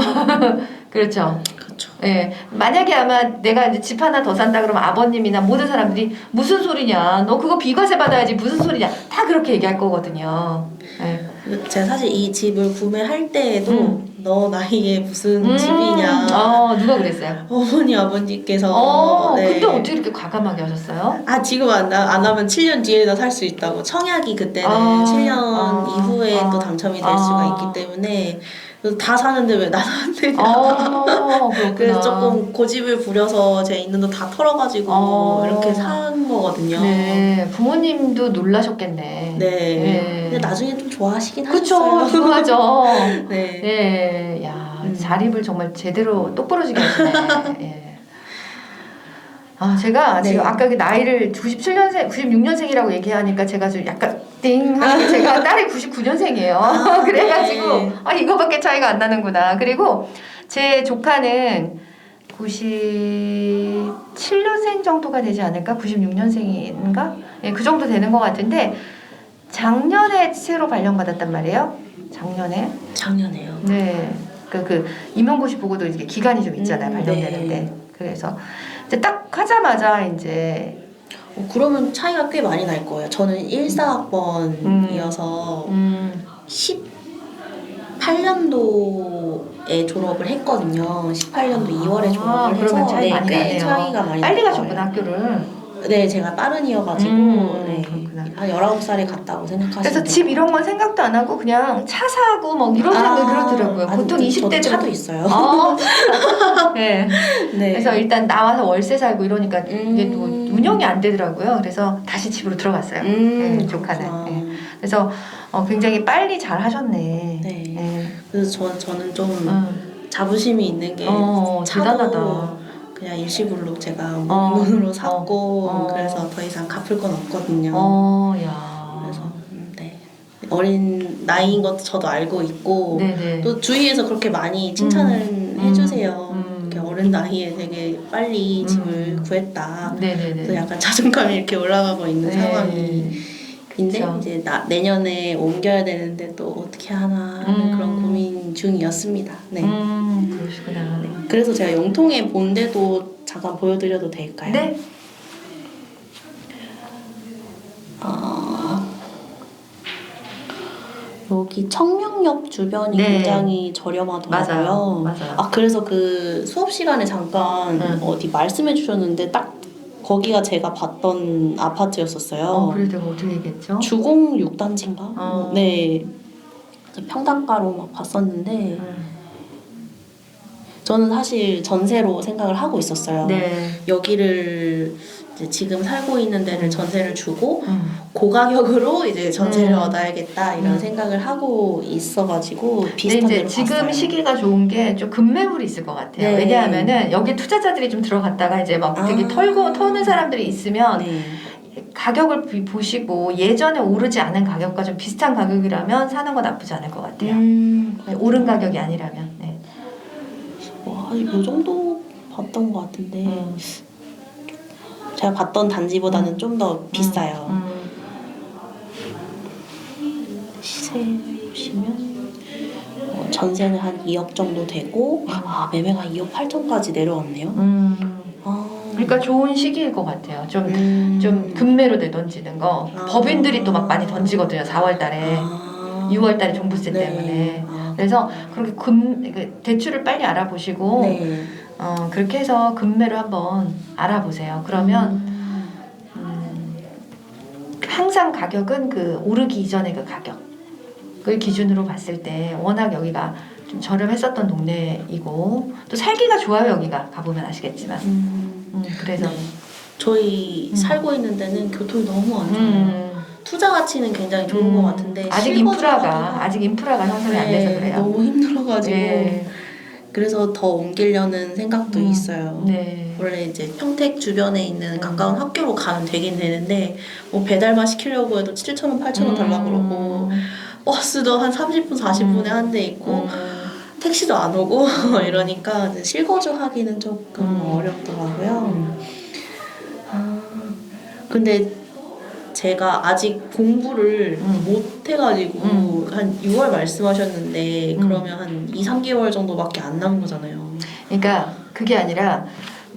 [SPEAKER 1] 그렇죠.
[SPEAKER 2] 그렇죠.
[SPEAKER 1] 예. 만약에 아마 내가 이제 집 하나 더 산다 그러면 아버님이나 모든 사람들이 무슨 소리냐, 너 그거 비과세 받아야지 무슨 소리냐, 다 그렇게 얘기할 거거든요. 예.
[SPEAKER 2] 제가 사실 이 집을 구매할 때에도 너 나이에 무슨 집이냐
[SPEAKER 1] 누가 그랬어요?
[SPEAKER 2] 어머니 아버님께서 네.
[SPEAKER 1] 그때 어떻게 이렇게 과감하게 하셨어요?
[SPEAKER 2] 아 지금 안 하면 7년 뒤에나 살 수 있다고. 청약이 그때는 7년 이후에 또 당첨이 될 수가 있기 때문에 그래서 다 사는데 왜 나는 안 되냐.
[SPEAKER 1] 그렇구나.
[SPEAKER 2] 그래서 조금 고집을 부려서 제 있는 돈 다 털어가지고 이렇게 산 거거든요.
[SPEAKER 1] 네, 부모님도 놀라셨겠네.
[SPEAKER 2] 네. 근데 나중에 좀 좋아하시긴
[SPEAKER 1] 그쵸,
[SPEAKER 2] 하셨어요.
[SPEAKER 1] 좋아하죠.
[SPEAKER 2] 네.
[SPEAKER 1] 네, 야, 자립을 정말 제대로 똑부러지게 하시네. 예. 제가
[SPEAKER 2] 네.
[SPEAKER 1] 지금 아까 그 나이를 97년생, 96년생이라고 얘기하니까 제가 좀 약간 띵 하는 게 제가 딸이 99년생이에요. 그래가지고
[SPEAKER 2] 네.
[SPEAKER 1] 이거밖에 차이가 안 나는구나. 그리고 제 조카는 97년생 정도가 되지 않을까? 96년생인가? 예, 그 정도 되는 것 같은데 작년에 새로 발령받았단 말이에요.
[SPEAKER 2] 작년에요.
[SPEAKER 1] 네. 그 임용고시 보고도 이게 기간이 좀 있잖아요. 발령되는데.
[SPEAKER 2] 네.
[SPEAKER 1] 그래서 이제 딱 하자마자 이제
[SPEAKER 2] 그러면 차이가 꽤 많이 날 거예요. 저는 14학번이어서 18년도에 졸업을 했거든요. 18년도 2월에 졸업을 해서
[SPEAKER 1] 그러면 차이 많이
[SPEAKER 2] 꽤
[SPEAKER 1] 나네요.
[SPEAKER 2] 차이가 많이
[SPEAKER 1] 빨리
[SPEAKER 2] 날
[SPEAKER 1] 가셨구나
[SPEAKER 2] 거예요.
[SPEAKER 1] 학교를.
[SPEAKER 2] 네, 제가 빠른이어가지고 네,
[SPEAKER 1] 그렇구나.
[SPEAKER 2] 한 19살에 갔다고 생각하시면
[SPEAKER 1] 그래서 집
[SPEAKER 2] 돼요.
[SPEAKER 1] 이런 건 생각도 안 하고 그냥 차 사고 뭐 이런 생각이 그러더라고요. 보통 20대
[SPEAKER 2] 차도 있어요.
[SPEAKER 1] 네.
[SPEAKER 2] 네.
[SPEAKER 1] 그래서 일단 나와서 월세 살고 이러니까 이게 또 운영이 안 되더라고요. 그래서 다시 집으로 들어갔어요. 네, 조카는. 네. 그래서 굉장히 빨리 잘 하셨네.
[SPEAKER 2] 네.
[SPEAKER 1] 네.
[SPEAKER 2] 그래서 저는 좀 자부심이 있는 게
[SPEAKER 1] 대단하다.
[SPEAKER 2] 그냥 일시불로 제가 몸으로 샀고 그래서 더 이상 갚을 건 없거든요.
[SPEAKER 1] 야.
[SPEAKER 2] 그래서 네. 어린 나이인 것도 저도 알고 있고
[SPEAKER 1] 네네.
[SPEAKER 2] 또 주위에서 그렇게 많이 칭찬을 해주세요. 이렇게 어린 나이에 되게 빨리 집을 구했다.
[SPEAKER 1] 네네네.
[SPEAKER 2] 그래서 약간 자존감이 이렇게 올라가고 있는 상황인데
[SPEAKER 1] 그쵸.
[SPEAKER 2] 이제 내년에 옮겨야 되는데 또 어떻게 하나 하는 그런 고민 중이었습니다. 네.
[SPEAKER 1] 그러시구나.
[SPEAKER 2] 네. 그래서 제가 영통에 본데도 잠깐 보여드려도 될까요?
[SPEAKER 1] 네.
[SPEAKER 2] 여기 청량역 주변이
[SPEAKER 1] 네.
[SPEAKER 2] 굉장히 저렴하더라고요.
[SPEAKER 1] 맞아요.
[SPEAKER 2] 그래서 그 수업 시간에 잠깐 어디 말씀해 주셨는데 딱 거기가 제가 봤던 아파트였었어요.
[SPEAKER 1] 그래도 제가 어떻게 얘기했죠?
[SPEAKER 2] 주공 6단지인가? 네. 평당가로 막 봤었는데 저는 사실 전세로 생각을 하고 있었어요.
[SPEAKER 1] 네.
[SPEAKER 2] 여기를 이제 지금 살고 있는 데를 전세를 주고 고가격으로 이제 전세를 얻어야겠다 이런 생각을 하고 있어가지고 비슷한
[SPEAKER 1] 근데
[SPEAKER 2] 데로
[SPEAKER 1] 이제 지금
[SPEAKER 2] 갔어요.
[SPEAKER 1] 시기가 좋은 게 좀 급매물이 있을 것 같아요.
[SPEAKER 2] 네.
[SPEAKER 1] 왜냐하면은 여기 투자자들이 좀 들어갔다가 이제 막 되게 터는 사람들이 있으면
[SPEAKER 2] 네.
[SPEAKER 1] 가격을 보시고 예전에 오르지 않은 가격과 좀 비슷한 가격이라면 사는 건 나쁘지 않을 것 같아요. 오른 가격이 아니라면. 네.
[SPEAKER 2] 와, 이 정도 봤던 것 같은데 제가 봤던 단지보다는 좀 더 비싸요. 시세 보시면 전세는 한 2억 정도 되고 매매가 2억 8천까지 내려왔네요.
[SPEAKER 1] 그러니까 좋은 시기일 것 같아요. 좀 급매로 내던지는 거. 법인들이 또 막 많이 던지거든요. 4월달에, 6월달에 종부세
[SPEAKER 2] 네.
[SPEAKER 1] 때문에. 그래서 그렇게 대출을 빨리 알아보시고
[SPEAKER 2] 네.
[SPEAKER 1] 그렇게 해서 급매로 한번 알아보세요. 그러면 항상 가격은 그 오르기 이전의 그 가격을 기준으로 봤을 때 워낙 여기가 좀 저렴했었던 동네이고 또 살기가 좋아요. 여기가 가보면 아시겠지만. 그래서
[SPEAKER 2] 네. 저희 살고 있는 데는 교통이 너무 안 좋아요. 투자 가치는 굉장히 좋은 것 같은데
[SPEAKER 1] 아직 인프라가 형성이 안 돼서 그래요.
[SPEAKER 2] 너무 힘들어가지고
[SPEAKER 1] 네.
[SPEAKER 2] 그래서 더 옮기려는 생각도 있어요.
[SPEAKER 1] 네.
[SPEAKER 2] 원래 이제 평택 주변에 있는 가까운 학교로 가면 되긴 되는데 뭐 배달만 시키려고 해도 7,000원, 8,000원 달라고 그러고 버스도 한 30분, 40분에 한 대 있고 택시도 안 오고 이러니까 이제 실거주 하기는 조금 어렵더라고요. 근데 제가 아직 공부를 못 해가지고 한 6월 말씀하셨는데 그러면 한 2, 3개월 정도밖에 안 남은 거잖아요.
[SPEAKER 1] 그러니까 그게 아니라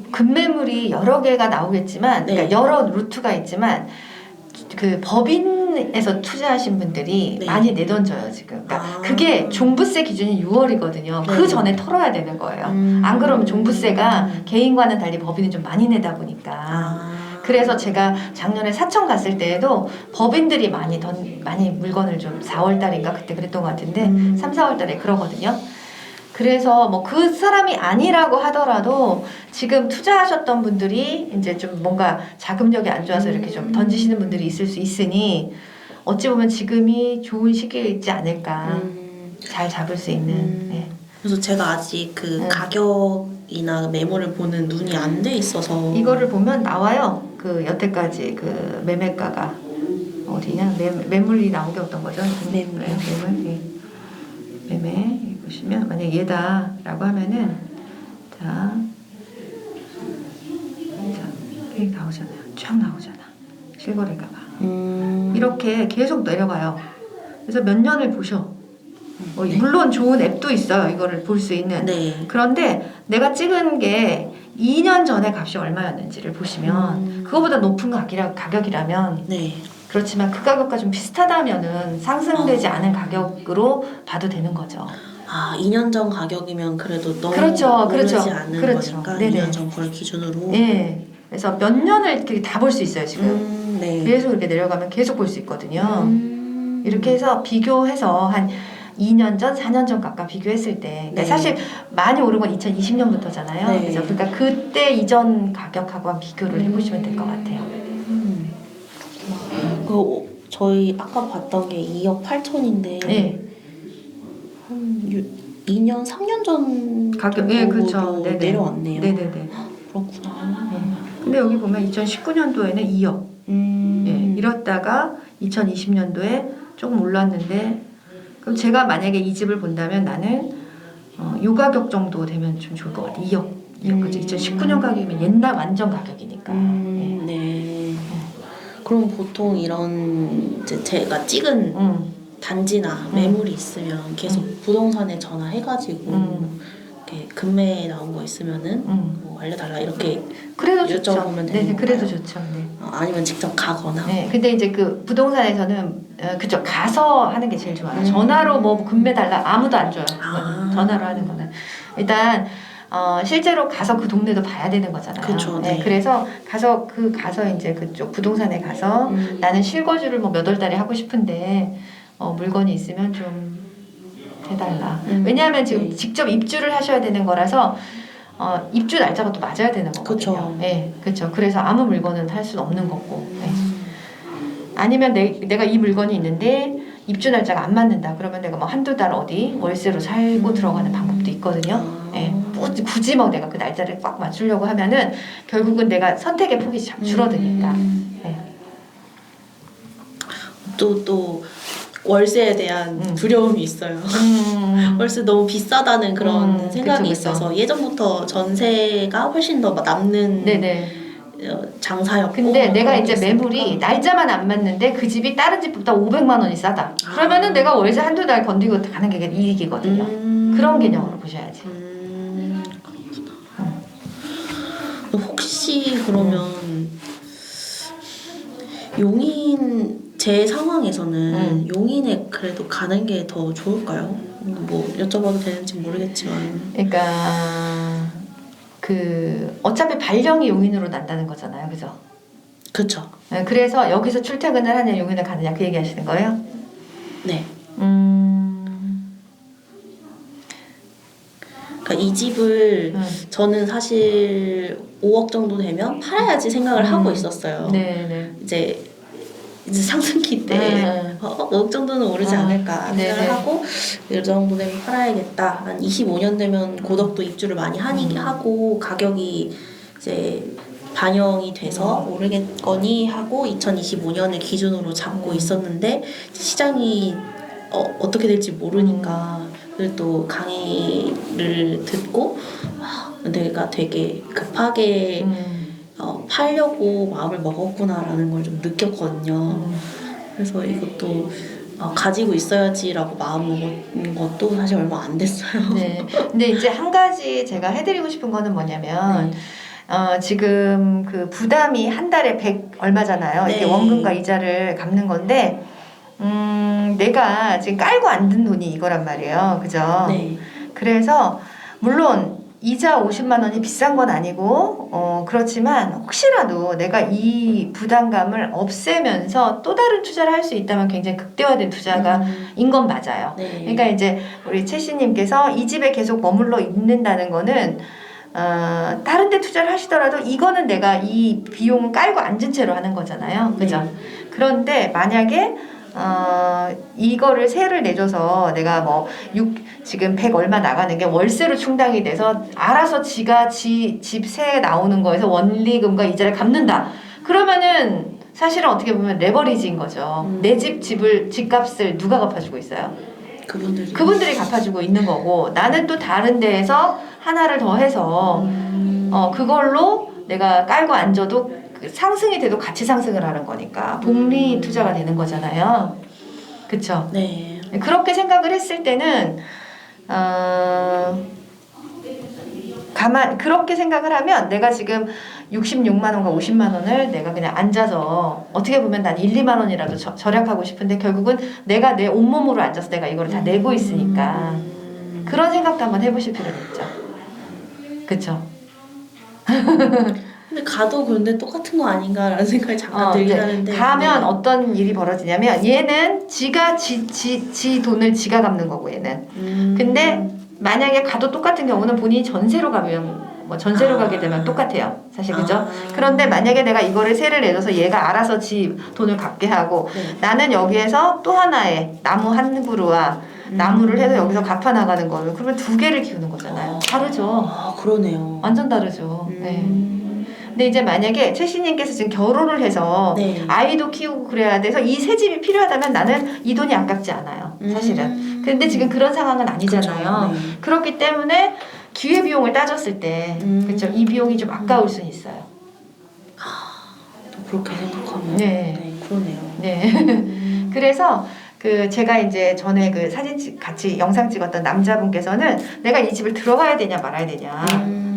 [SPEAKER 1] 급매물이 여러 개가 나오겠지만
[SPEAKER 2] 네.
[SPEAKER 1] 그러니까 여러 루트가 있지만 그 법인에서 투자하신 분들이
[SPEAKER 2] 네.
[SPEAKER 1] 많이 내던져요 지금. 그러니까
[SPEAKER 2] 아.
[SPEAKER 1] 그게 종부세 기준이 6월이거든요. 그
[SPEAKER 2] 네.
[SPEAKER 1] 전에 털어야 되는 거예요. 안 그러면 종부세가 개인과는 달리 법인은 좀 많이 내다 보니까. 그래서 제가 작년에 사천 갔을 때에도 법인들이 많이 물건을 좀 4월 달인가 그때 그랬던 것 같은데 3, 4월 달에 그러거든요. 그래서 뭐 그 사람이 아니라고 하더라도 지금 투자하셨던 분들이 이제 좀 뭔가 자금력이 안 좋아서 이렇게 좀 던지시는 분들이 있을 수 있으니 어찌 보면 지금이 좋은 시기이지 않을까. 잘 잡을 수 있는. 네.
[SPEAKER 2] 그래서 제가 아직 그 가격이나 매물을 보는 눈이 안 돼 있어서
[SPEAKER 1] 이거를 보면 나와요. 그 여태까지 그 매매가가 어디냐? 매물이 나온 게 어떤 거죠?
[SPEAKER 2] 매물.
[SPEAKER 1] 매매 보시면 만약 얘다라고 하면은 자 여기 나오잖아요. 쫙 나오잖아. 실거래가가 이렇게 계속 내려가요. 그래서 몇 년을 보셔. 물론 좋은 앱도 있어요. 이거를 볼 수 있는.
[SPEAKER 2] 네.
[SPEAKER 1] 그런데 내가 찍은 게 2년 전에 값이 얼마였는지를 보시면 그거보다 높은 가격이라면
[SPEAKER 2] 네.
[SPEAKER 1] 그렇지만 그 가격과 좀 비슷하다면은 상승되지 않은 가격으로 봐도 되는 거죠.
[SPEAKER 2] 아, 2년 전 가격이면 그래도 너무
[SPEAKER 1] 그렇죠,
[SPEAKER 2] 오르지
[SPEAKER 1] 그렇죠,
[SPEAKER 2] 않은
[SPEAKER 1] 그렇죠.
[SPEAKER 2] 거니까
[SPEAKER 1] 네네.
[SPEAKER 2] 2년 전 걸 기준으로.
[SPEAKER 1] 예. 그래서 몇 년을 이렇게 다 볼 수 있어요 지금.
[SPEAKER 2] 네.
[SPEAKER 1] 계속 이렇게 내려가면 계속 볼 수 있거든요. 이렇게 해서 비교해서 한 2년 전, 4년 전 각각 비교했을 때, 그러니까
[SPEAKER 2] 네.
[SPEAKER 1] 사실 많이 오른 건 2020년부터잖아요.
[SPEAKER 2] 네.
[SPEAKER 1] 그래서 그러니까 그때 이전 가격하고 한 비교를 해보시면 될 것 같아요.
[SPEAKER 2] 저희 아까 봤던 게 2억 8천인데
[SPEAKER 1] 네.
[SPEAKER 2] 한 2년, 3년 전
[SPEAKER 1] 가격, 예, 그렇죠. 네네.
[SPEAKER 2] 내려왔네요.
[SPEAKER 1] 네네네.
[SPEAKER 2] 그렇구나.
[SPEAKER 1] 근데 여기 보면 2019년도에는 2억. 예, 이렇다가 2020년도에 조금 올랐는데, 그럼 제가 만약에 이 집을 본다면 나는 요 가격 정도 되면 좀 좋을 것 같아요. 2억. 그죠? 2019년 가격이면 옛날 완전 가격이니까. 예.
[SPEAKER 2] 네. 그럼 보통 이런 이제 제가 찍은 단지나 매물이 있으면 계속 부동산에 전화해가지고 이렇게 금매에 나온 거 있으면은 뭐 알려달라 이렇게
[SPEAKER 1] 그래도 좋죠.
[SPEAKER 2] 여쭤보면 되는
[SPEAKER 1] 네, 그래도
[SPEAKER 2] 건가요?
[SPEAKER 1] 좋죠. 네.
[SPEAKER 2] 아니면 직접 가거나.
[SPEAKER 1] 네, 근데 이제 그 부동산에서는 그죠, 가서 하는 게 제일 좋아요. 전화로 뭐 금매 달라 아무도 안 줘요. 그거는. 전화로 하는 거는 일단 실제로 가서 그 동네도 봐야 되는 거잖아요.
[SPEAKER 2] 그쵸, 네.
[SPEAKER 1] 그래서 가서 이제 그쪽 부동산에 가서 나는 실거주를 뭐 몇 월 달에 하고 싶은데 물건이 있으면 좀 해달라. 왜냐하면 지금
[SPEAKER 2] 네.
[SPEAKER 1] 직접 입주를 하셔야 되는 거라서 입주 날짜가 또 맞아야 되는 거거든요.
[SPEAKER 2] 그쵸.
[SPEAKER 1] 네, 그렇죠. 그래서 아무 물건은 할 수는 없는 거고. 네. 아니면 내가 이 물건이 있는데 입주 날짜가 안 맞는다. 그러면 내가 뭐 한두 달 어디 월세로 살고 들어가는 방법도 있거든요. 예, 굳이 뭐 내가 그 날짜를 꽉 맞추려고 하면은 결국은 내가 선택의 폭이 참 줄어드니까. 예.
[SPEAKER 2] 또 월세에 대한 두려움이 있어요. 월세 너무 비싸다는 그런 생각이
[SPEAKER 1] 그쵸.
[SPEAKER 2] 있어서 예전부터 전세가 훨씬 더 남는
[SPEAKER 1] 네네.
[SPEAKER 2] 장사였고.
[SPEAKER 1] 근데 내가 이제
[SPEAKER 2] 그랬으니까.
[SPEAKER 1] 매물이 날짜만 안 맞는데 그 집이 다른 집보다 500만 원이 싸다. 그러면은 내가 월세 한두 달 건드리고 가는 게 이익이거든요. 그런 개념으로 보셔야지.
[SPEAKER 2] 그렇구나. 혹시 그러면 용인 제 상황에서는 용인에 그래도 가는 게 더 좋을까요? 뭐 여쭤봐도 되는지 모르겠지만.
[SPEAKER 1] 그러니까 어차피 발령이 용인으로 난다는 거잖아요, 그죠?
[SPEAKER 2] 그쵸.
[SPEAKER 1] 네, 그래서 여기서 출퇴근을 하냐 용인을 가느냐 그 얘기하시는 거예요?
[SPEAKER 2] 네. 그러니까 이 집을 저는 사실 5억 정도 되면 팔아야지 생각을 하고 있었어요.
[SPEAKER 1] 네.
[SPEAKER 2] 이제 상승기 때 5억 정도는 오르지 않을까 생각을 하고 이 정도 되면 팔아야겠다. 한 25년 되면 고덕도 입주를 많이 하고 가격이 이제 반영이 돼서 오르겠거니 하고 2025년을 기준으로 잡고 있었는데 시장이 어떻게 될지 모르니까 또 강의를 듣고 내가 되게 급하게 하려고 마음을 먹었구나라는 걸 좀 느꼈거든요. 그래서 이것도 가지고 있어야지라고 마음 먹은 것도 사실 얼마 안 됐어요.
[SPEAKER 1] 네. 근데 이제 한 가지 제가 해드리고 싶은 거는 뭐냐면, 지금 그 부담이 한 달에 100 얼마잖아요. 이게
[SPEAKER 2] 네.
[SPEAKER 1] 원금과 이자를 갚는 건데, 내가 지금 깔고 앉은 돈이 이거란 말이에요. 그죠?
[SPEAKER 2] 네.
[SPEAKER 1] 그래서, 물론, 이자 50만 원이 비싼 건 아니고, 그렇지만 혹시라도 내가 이 부담감을 없애면서 또 다른 투자를 할 수 있다면 굉장히 극대화된 투자가 인 건 맞아요.
[SPEAKER 2] 네.
[SPEAKER 1] 그러니까 이제 우리 채씨님께서 이 집에 계속 머물러 있는다는 거는 다른 데 투자를 하시더라도 이거는 내가 이 비용을 깔고 앉은 채로 하는 거잖아요. 그죠?
[SPEAKER 2] 네.
[SPEAKER 1] 그런데 만약에 이거를 세를 내줘서 내가 뭐 지금 100 얼마 나가는 게 월세로 충당이 돼서 알아서 지가 집 세 나오는 거에서 원리금과 이자를 갚는다. 그러면은 사실은 어떻게 보면 레버리지인 거죠. 내 집값을 누가 갚아주고 있어요? 그분들이 갚아주고 있는 거고, 나는 또 다른 데에서 하나를 더 해서 그걸로 내가 깔고 앉아도 상승이 돼도 같이 상승을 하는 거니까 복리 투자가 되는 거잖아요. 그쵸?
[SPEAKER 2] 네.
[SPEAKER 1] 그렇게 생각을 했을 때는 그렇게 생각을 하면 내가 지금 66만 원과 50만 원을 내가 그냥 앉아서 어떻게 보면 난 1, 2만 원이라도 절약하고 싶은데 결국은 내가 내 온몸으로 앉아서 내가 이거를 다 내고 있으니까 그런 생각도 한번 해보실 필요는 있죠. 그쵸?
[SPEAKER 2] 근데 가도 근데 똑같은 거 아닌가라는 생각이 잠깐 들긴 하는데
[SPEAKER 1] 가면 어떤 일이 벌어지냐면 얘는 지가 지 돈을 지가 갚는 거고 얘는 근데 만약에 가도 똑같은 경우는 본인이 전세로 가면 뭐 전세로 가게 되면 똑같아요 사실 그죠? 그런데 만약에 내가 이거를 세를 내줘서 얘가 알아서 지 돈을 갚게 하고 나는 여기에서 또 하나의 나무 한 그루와 나무를 해서 여기서 갚아 나가는 거는 그러면 두 개를 키우는 거잖아요. 다르죠.
[SPEAKER 2] 그러네요.
[SPEAKER 1] 완전 다르죠. 네. 근데 이제 만약에 최씨님께서 지금 결혼을 해서 아이도 키우고 그래야 돼서 이 새 집이 필요하다면 나는 이 돈이 아깝지 않아요. 사실은. 근데 지금 그런 상황은 아니잖아요.
[SPEAKER 2] 그렇죠. 네.
[SPEAKER 1] 그렇기 때문에 기회비용을 따졌을 때 그렇죠. 이 비용이 좀 아까울 수는 있어요.
[SPEAKER 2] 또 그렇게 생각하면
[SPEAKER 1] 네.
[SPEAKER 2] 그러네요.
[SPEAKER 1] 네. 그래서 제가 이제 전에 그 사진 같이 영상 찍었던 남자분께서는 내가 이 집을 들어가야 되냐 말아야 되냐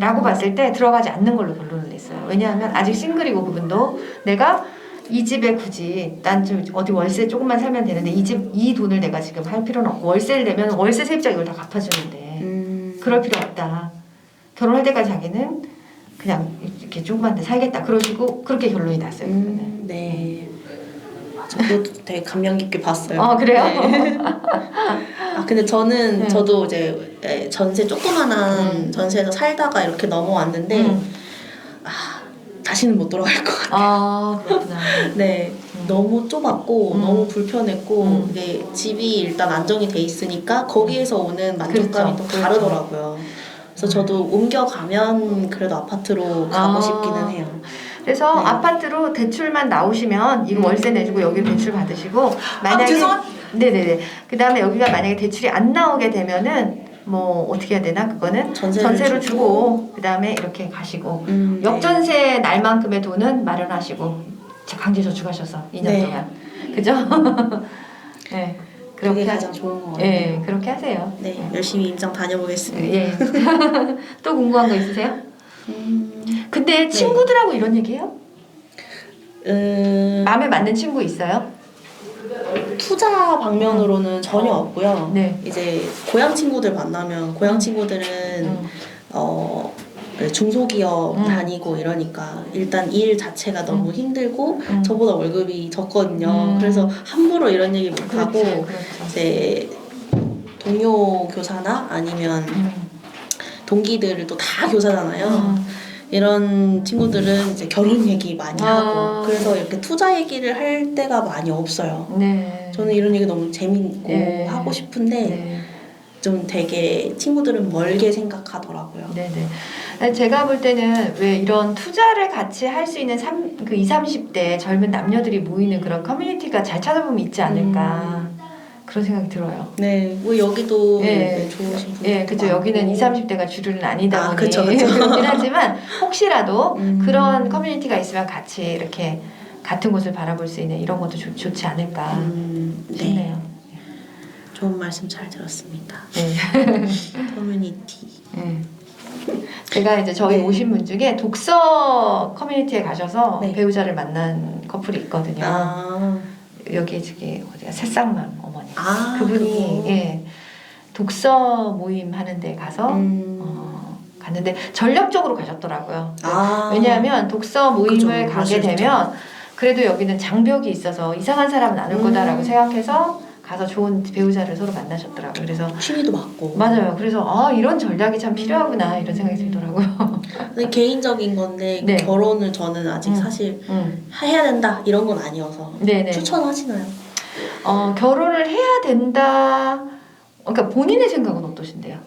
[SPEAKER 1] 라고 봤을 때 들어가지 않는 걸로 결론을 냈어요. 왜냐하면 아직 싱글이고 그분도 내가 이 집에 굳이 난 좀 어디 월세 조금만 살면 되는데 이 돈을 내가 지금 할 필요는 없고 월세를 내면 월세 세입자 이걸 다 갚아주는데 그럴 필요 없다. 결혼할 때까지 자기는 그냥 이렇게 조금만 더 살겠다. 그러시고 그렇게 결론이 났어요.
[SPEAKER 2] 네. 저도 되게 감명 깊게 봤어요.
[SPEAKER 1] 그래요?
[SPEAKER 2] 네. 근데 저도 이제 전세 조그만한 전세에서 살다가 이렇게 넘어왔는데 다시는 못 돌아갈 것 같아요.
[SPEAKER 1] 그렇구나.
[SPEAKER 2] 네, 너무 좁았고 너무 불편했고 이게 집이 일단 안정이 돼 있으니까 거기에서 오는 만족감이 또 다르더라고요. 그래서 저도 옮겨가면 그래도 아파트로 가고 싶기는 해요.
[SPEAKER 1] 그래서 아파트로 대출만 나오시면 이거 월세 내주고 여기 대출 받으시고 만약에 네네네. 그 다음에 여기가 만약에 대출이 안 나오게 되면은 뭐 어떻게 해야 되나 그거는 전세로 주고 그 다음에 이렇게 가시고 역전세 날만큼의 돈은 마련하시고 강제 저축하셔서 2년 동안 그죠? 네.
[SPEAKER 2] 그게 가장 좋은 것 같아요.
[SPEAKER 1] 네, 그렇게 하세요.
[SPEAKER 2] 네, 열심히 임장 다녀보겠습니다.
[SPEAKER 1] 예. 또 궁금한 거 있으세요? 근데 친구들하고 이런 얘기해요? 마음에 맞는 친구 있어요?
[SPEAKER 2] 투자 방면으로는 전혀 없고요.
[SPEAKER 1] 네.
[SPEAKER 2] 이제 고향 친구들 만나면 고향 친구들은 중소기업 다니고 이러니까 일단 일 자체가 너무 힘들고 저보다 월급이 적거든요. 그래서 함부로 이런 얘기 못 하고 이제 동료 교사나 아니면 동기들을 또 다 교사잖아요. 이런 친구들은 이제 결혼 얘기 많이 하고 그래서 이렇게 투자 얘기를 할 때가 많이 없어요.
[SPEAKER 1] 네.
[SPEAKER 2] 저는 이런 얘기 너무 재밌고 하고 싶은데 좀 되게 친구들은 멀게 생각하더라고요.
[SPEAKER 1] 네네. 제가 볼 때는 왜 이런 투자를 같이 할 수 있는 20, 30대 젊은 남녀들이 모이는 그런 커뮤니티가 잘 찾아보면 있지 않을까. 그런 생각이 들어요.
[SPEAKER 2] 네, 뭐 여기도
[SPEAKER 1] 네.
[SPEAKER 2] 좋으신 분.
[SPEAKER 1] 예, 그죠. 여기는 20, 30대가 주류는 아니다 보니
[SPEAKER 2] 그쵸.
[SPEAKER 1] 그렇긴 하지만 혹시라도 그런
[SPEAKER 2] 음.
[SPEAKER 1] 커뮤니티가 있으면 같이 이렇게 같은 곳을 바라볼 수 있는 이런 것도 좋지 않을까
[SPEAKER 2] 네.
[SPEAKER 1] 싶네요.
[SPEAKER 2] 좋은 말씀 잘 들었습니다.
[SPEAKER 1] 네.
[SPEAKER 2] 커뮤니티.
[SPEAKER 1] 네. 제가 이제 저희
[SPEAKER 2] 네.
[SPEAKER 1] 오신 분 중에 독서 커뮤니티에 가셔서
[SPEAKER 2] 네.
[SPEAKER 1] 배우자를 만난 커플이 있거든요. 여기 저기 어디야 새싹맘 어머니. 그분이
[SPEAKER 2] 그거.
[SPEAKER 1] 예 독서 모임 하는 데 가서 갔는데 전략적으로 가셨더라고요. 왜냐하면 독서 모임을
[SPEAKER 2] 그죠,
[SPEAKER 1] 가게
[SPEAKER 2] 그럴 수
[SPEAKER 1] 되면 그래도 여기는 장벽이 있어서 이상한 사람은 안 올 거다라고 생각해서 가서 좋은 배우자를 서로 만나셨더라고요. 그래서
[SPEAKER 2] 취미도 맞고.
[SPEAKER 1] 맞아요. 그래서 아 이런 전략이 참 필요하구나 이런 생각이 들더라고요.
[SPEAKER 2] 근데 개인적인 건데
[SPEAKER 1] 네.
[SPEAKER 2] 결혼을 저는 아직 사실 해야 된다 이런 건 아니어서
[SPEAKER 1] 네네.
[SPEAKER 2] 추천하시나요?
[SPEAKER 1] 결혼을 해야 된다. 그러니까 본인의 생각은 어떠신데요?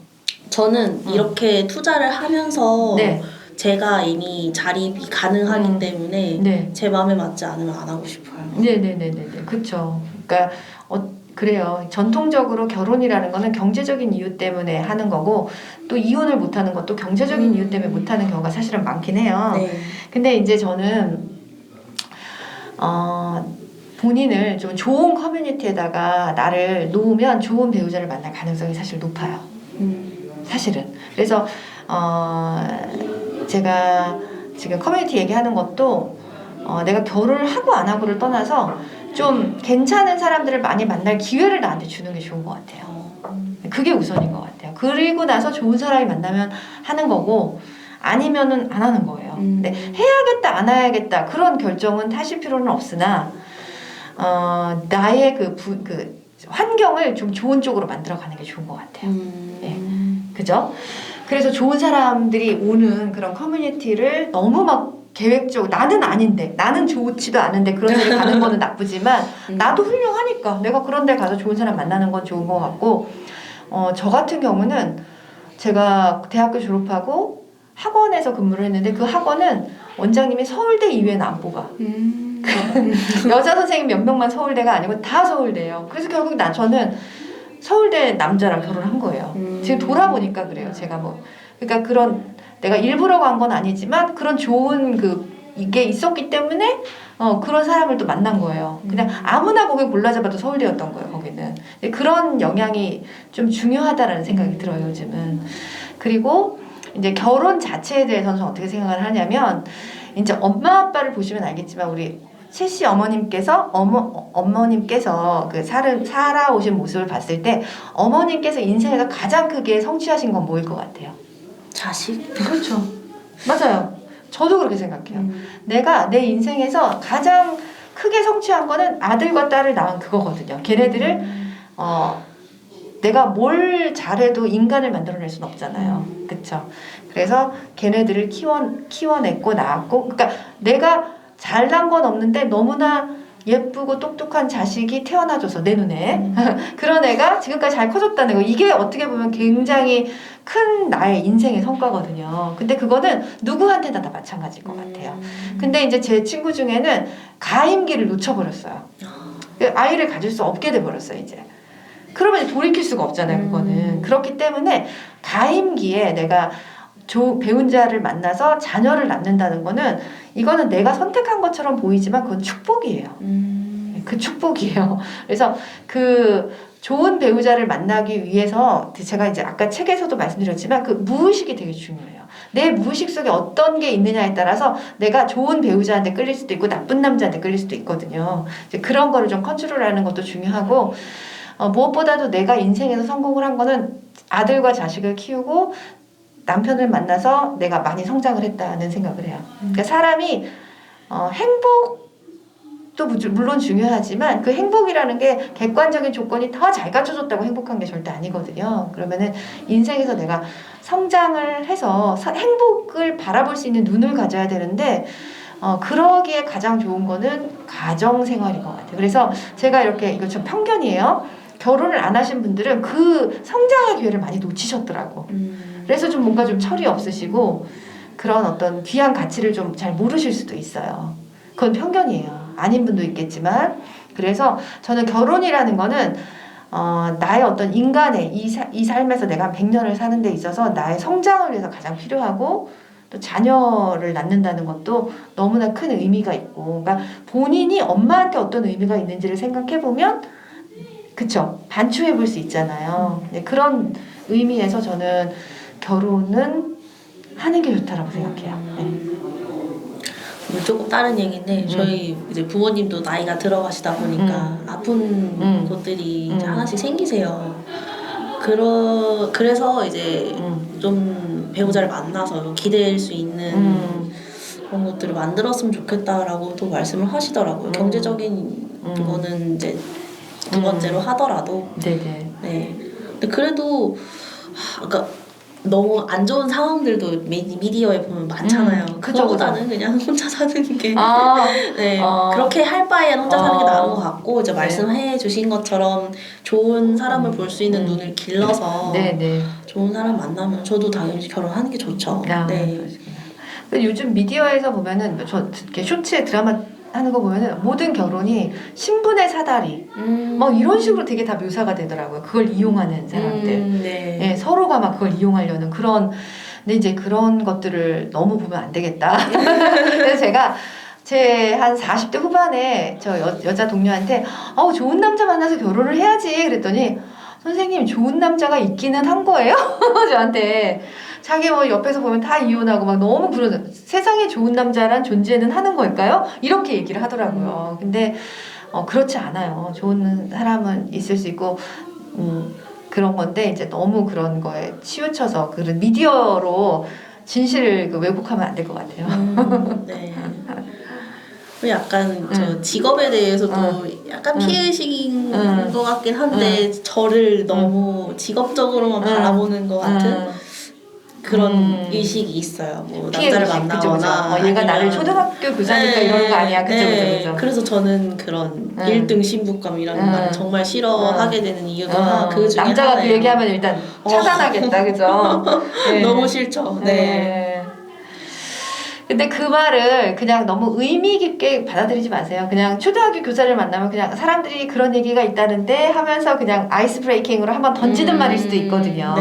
[SPEAKER 2] 저는 이렇게 투자를 하면서
[SPEAKER 1] 네.
[SPEAKER 2] 제가 이미 자립이 가능하기 때문에
[SPEAKER 1] 네.
[SPEAKER 2] 제 마음에 맞지 않으면 안 하고 싶어요.
[SPEAKER 1] 네네네네. 그렇죠. 그러니까 그래요. 전통적으로 결혼이라는 거는 경제적인 이유 때문에 하는 거고 또 이혼을 못 하는 것도 경제적인 이유 때문에 못 하는 경우가 사실은 많긴 해요.
[SPEAKER 2] 네.
[SPEAKER 1] 근데 이제 저는 본인을 좀 좋은 커뮤니티에다가 나를 놓으면 좋은 배우자를 만날 가능성이 사실 높아요. 사실은. 그래서 제가 지금 커뮤니티 얘기하는 것도 내가 결혼을 하고 안 하고를 떠나서 좀 괜찮은 사람들을 많이 만날 기회를 나한테 주는 게 좋은 것 같아요. 그게 우선인 것 같아요. 그리고 나서 좋은 사람이 만나면 하는 거고 아니면은 안 하는 거예요. 근데 해야겠다 안 해야겠다 그런 결정은 하실 필요는 없으나 나의 그 환경을 좀 좋은 쪽으로 만들어가는 게 좋은 것 같아요. 네. 그죠? 그래서 좋은 사람들이 오는 그런 커뮤니티를 너무 막 계획적으로 나는 아닌데 나는 좋지도 않은데 그런 데를 가는 거는 나쁘지만 나도 훌륭하니까 내가 그런 데 가서 좋은 사람 만나는 건 좋은 것 같고 저 같은 경우는 제가 대학교 졸업하고 학원에서 근무를 했는데 그 학원은 원장님이 서울대 이외에는 안 뽑아. 여자 선생님 몇 명만 서울대가 아니고 다 서울대예요. 그래서 결국 저는 서울대 남자랑 결혼한 거예요. 지금 돌아보니까 그래요. 제가 그러니까 그런 내가 일부러 간 건 아니지만 그런 좋은 이게 있었기 때문에 그런 사람을 또 만난 거예요. 그냥 아무나 거기 골라잡아도 서울대였던 거예요. 거기는 그런 영향이 좀 중요하다라는 생각이 들어요. 요즘은. 그리고 이제 결혼 자체에 대해서는 어떻게 생각을 하냐면 이제 엄마 아빠를 보시면 알겠지만 우리 채씨 어머님께서 어머님께서 그 살아오신 모습을 봤을 때 어머님께서 인생에서 가장 크게 성취하신 건 뭐일 것 같아요?
[SPEAKER 2] 자식?
[SPEAKER 1] 그렇죠. 맞아요. 저도 그렇게 생각해요. 내가 내 인생에서 가장 크게 성취한 거는 아들과 딸을 낳은 그거거든요. 걔네들을 내가 뭘 잘해도 인간을 만들어낼 수는 없잖아요. 그렇죠. 그래서 걔네들을 키워냈고 낳았고, 그러니까 내가 잘난 건 없는데 너무나 예쁘고 똑똑한 자식이 태어나줘서 내 눈에 그런 애가 지금까지 잘 커졌다는 거 이게 어떻게 보면 굉장히 큰 나의 인생의 성과거든요. 근데 그거는 누구한테나 다 마찬가지일 것 같아요. 근데 이제 제 친구 중에는 가임기를 놓쳐버렸어요. 아이를 가질 수 없게 돼버렸어요 이제. 그러면 이제 돌이킬 수가 없잖아요 그거는. 그렇기 때문에 가임기에 내가 배운 자를 만나서 자녀를 낳는다는 거는 이거는 내가 선택한 것처럼 보이지만 그건 축복이에요. 그 축복이에요. 그래서 그 좋은 배우자를 만나기 위해서 제가 이제 아까 책에서도 말씀드렸지만 그 무의식이 되게 중요해요. 내 무의식 속에 어떤 게 있느냐에 따라서 내가 좋은 배우자한테 끌릴 수도 있고 나쁜 남자한테 끌릴 수도 있거든요. 이제 그런 거를 좀 컨트롤하는 것도 중요하고 무엇보다도 내가 인생에서 성공을 한 거는 아들과 자식을 키우고 남편을 만나서 내가 많이 성장을 했다는 생각을 해요. 그러니까 사람이 행복도 물론 중요하지만 그 행복이라는 게 객관적인 조건이 더 잘 갖춰졌다고 행복한 게 절대 아니거든요. 그러면은 인생에서 내가 성장을 해서 행복을 바라볼 수 있는 눈을 가져야 되는데 그러기에 가장 좋은 거는 가정 생활인 것 같아요. 그래서 제가 이거 좀 편견이에요. 결혼을 안 하신 분들은 그 성장의 기회를 많이 놓치셨더라고. 그래서 좀 뭔가 좀 철이 없으시고 그런 어떤 귀한 가치를 좀 잘 모르실 수도 있어요. 그건 편견이에요. 아닌 분도 있겠지만 그래서 저는 결혼이라는 거는 나의 어떤 인간의 이 삶에서 내가 한 100년을 사는 데 있어서 나의 성장을 위해서 가장 필요하고 또 자녀를 낳는다는 것도 너무나 큰 의미가 있고 그러니까 본인이 엄마한테 어떤 의미가 있는지를 생각해보면 그쵸 반추해 볼 수 있잖아요. 네, 그런 의미에서 저는 결혼은 하는 게 좋다라고 생각해요.
[SPEAKER 2] 조금 다른 얘기인데 저희 이제 부모님도 나이가 들어가시다 보니까 아픈 것들이 이제 하나씩 생기세요. 그래서 이제 좀 배우자를 만나서 기댈 수 있는 그런 것들을 만들었으면 좋겠다라고 또 말씀을 하시더라고요. 경제적인 거는 이제 두 번째로 하더라도
[SPEAKER 1] 네네.
[SPEAKER 2] 네. 근데 그래도 그러니까 너무 안 좋은 상황들도 미디어에 보면 많잖아요. 그거보다는 그냥 혼자 사는 게 네. 그렇게 할 바에는 혼자 사는 게 나은 것 같고 이제 말씀해 주신 것처럼 좋은 사람을 볼 수 있는 눈을 길러서 좋은 사람 만나면 저도 당연히 결혼하는 게 좋죠. 네.
[SPEAKER 1] 요즘 미디어에서 보면은 저 이렇게 쇼츠에 드라마 하는 거 보면은 모든 결혼이 신분의 사다리 막 이런 식으로 되게 다 묘사가 되더라고요. 그걸 이용하는 사람들, 네, 서로가 막 그걸 이용하려는 그런. 근데 이제 그런 것들을 너무 보면 안 되겠다. 그래서 제가 제 한 40대 후반에 저 여자 동료한테 좋은 남자 만나서 결혼을 해야지 그랬더니 선생님 좋은 남자가 있기는 한 거예요? 저한테. 자기 뭐 옆에서 보면 다 이혼하고 막 너무 그러는 세상에 좋은 남자란 존재는 하는 걸까요? 이렇게 얘기를 하더라고요. 근데 그렇지 않아요. 좋은 사람은 있을 수 있고 그런 건데 이제 너무 그런 거에 치우쳐서 그런 미디어로 진실을 왜곡하면 안 될 것 같아요.
[SPEAKER 2] 네. 약간 저 직업에 대해서도 약간 피해의식인 것 같긴 한데 저를 너무 직업적으로만 바라보는 것 같은 그런 의식이 있어요. 뭐 남자를 만나거나
[SPEAKER 1] 얘가 나를 초등학교 교사니까 이러는 거 아니야. 그죠.
[SPEAKER 2] 그래서 저는 그런 1등 신부감이라는 말을 정말 싫어하게 되는 이유가 그 중에
[SPEAKER 1] 남자가
[SPEAKER 2] 하나예요.
[SPEAKER 1] 그 얘기하면 일단 차단하겠다. 그죠?
[SPEAKER 2] 너무 싫죠.
[SPEAKER 1] 근데 그 말을 그냥 너무 의미 깊게 받아들이지 마세요. 그냥 초등학교 교사를 만나면 그냥 사람들이 그런 얘기가 있다는데 하면서 그냥 아이스 브레이킹으로 한번 던지는 말일 수도 있거든요.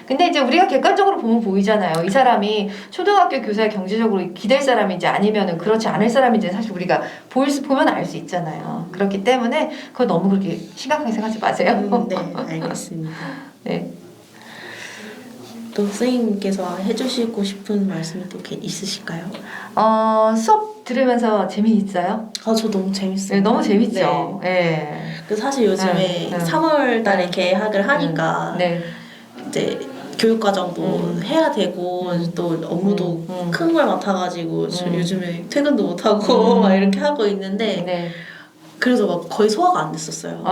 [SPEAKER 1] 근데 이제 우리가 객관적으로 보면 보이잖아요. 이 사람이 초등학교 교사에 경제적으로 기댈 사람인지 아니면은 그렇지 않을 사람인지 사실 우리가 보면 알 수 있잖아요. 그렇기 때문에 그거 너무 그렇게 심각하게 생각하지 마세요.
[SPEAKER 2] 네, 알겠습니다.
[SPEAKER 1] 네.
[SPEAKER 2] 또 선생님께서 해주시고 싶은 말씀이 또 있으실까요?
[SPEAKER 1] 수업 들으면서 재미있어요?
[SPEAKER 2] 저 너무 재밌어요.
[SPEAKER 1] 네, 너무 재밌죠.
[SPEAKER 2] 그 사실 요즘에 3월 달에 개학을 하니까 이제 교육과정도 해야 되고 또 업무도 큰 걸 맡아가지고 요즘에 퇴근도 못하고 막 이렇게 하고 있는데 그래서 막 거의 소화가 안 됐었어요.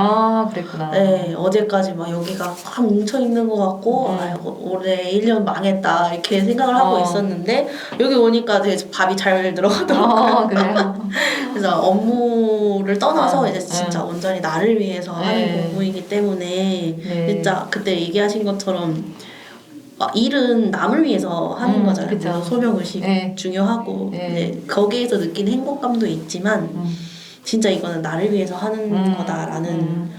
[SPEAKER 1] 그랬구나.
[SPEAKER 2] 네, 어제까지 막 여기가 확 뭉쳐 있는 것 같고 올해 1년 망했다 이렇게 생각을 하고 있었는데 여기 오니까 되게 밥이 잘 들어가더라고요.
[SPEAKER 1] 그래요?
[SPEAKER 2] 그래서 업무를 떠나서 이제 진짜 온전히 나를 위해서 하는 공부이기 때문에 진짜 그때 얘기하신 것처럼 일은 남을 위해서 하는 거잖아요. 물론 소명의식 중요하고 거기에서 느끼는 행복감도 있지만 진짜 이거는 나를 위해서 하는 거다라는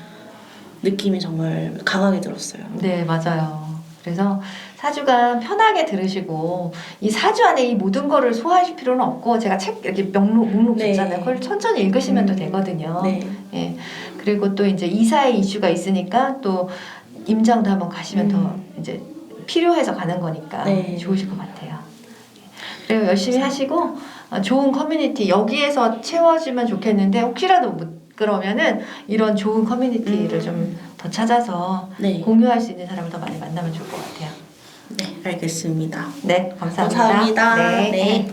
[SPEAKER 2] 느낌이 정말 강하게 들었어요.
[SPEAKER 1] 네, 맞아요. 그래서 4주간 편하게 들으시고 이 4주 안에 이 모든 거를 소화하실 필요는 없고 제가 책 이렇게 목록 줬잖아요. 그걸 천천히 읽으시면 또 되거든요. 그리고 또 이제 이사의 이슈가 있으니까 또 임장도 한번 가시면 더 이제 필요해서 가는 거니까 좋으실 것 같아요. 그리고 열심히 하시고 좋은 커뮤니티 여기에서 채워지면 좋겠는데 혹시라도 못 그러면은 이런 좋은 커뮤니티를 좀 더 찾아서 공유할 수 있는 사람을 더 많이 만나면 좋을 것 같아요.
[SPEAKER 2] 네, 알겠습니다.
[SPEAKER 1] 네, 감사합니다.
[SPEAKER 2] 감사합니다.
[SPEAKER 1] 네.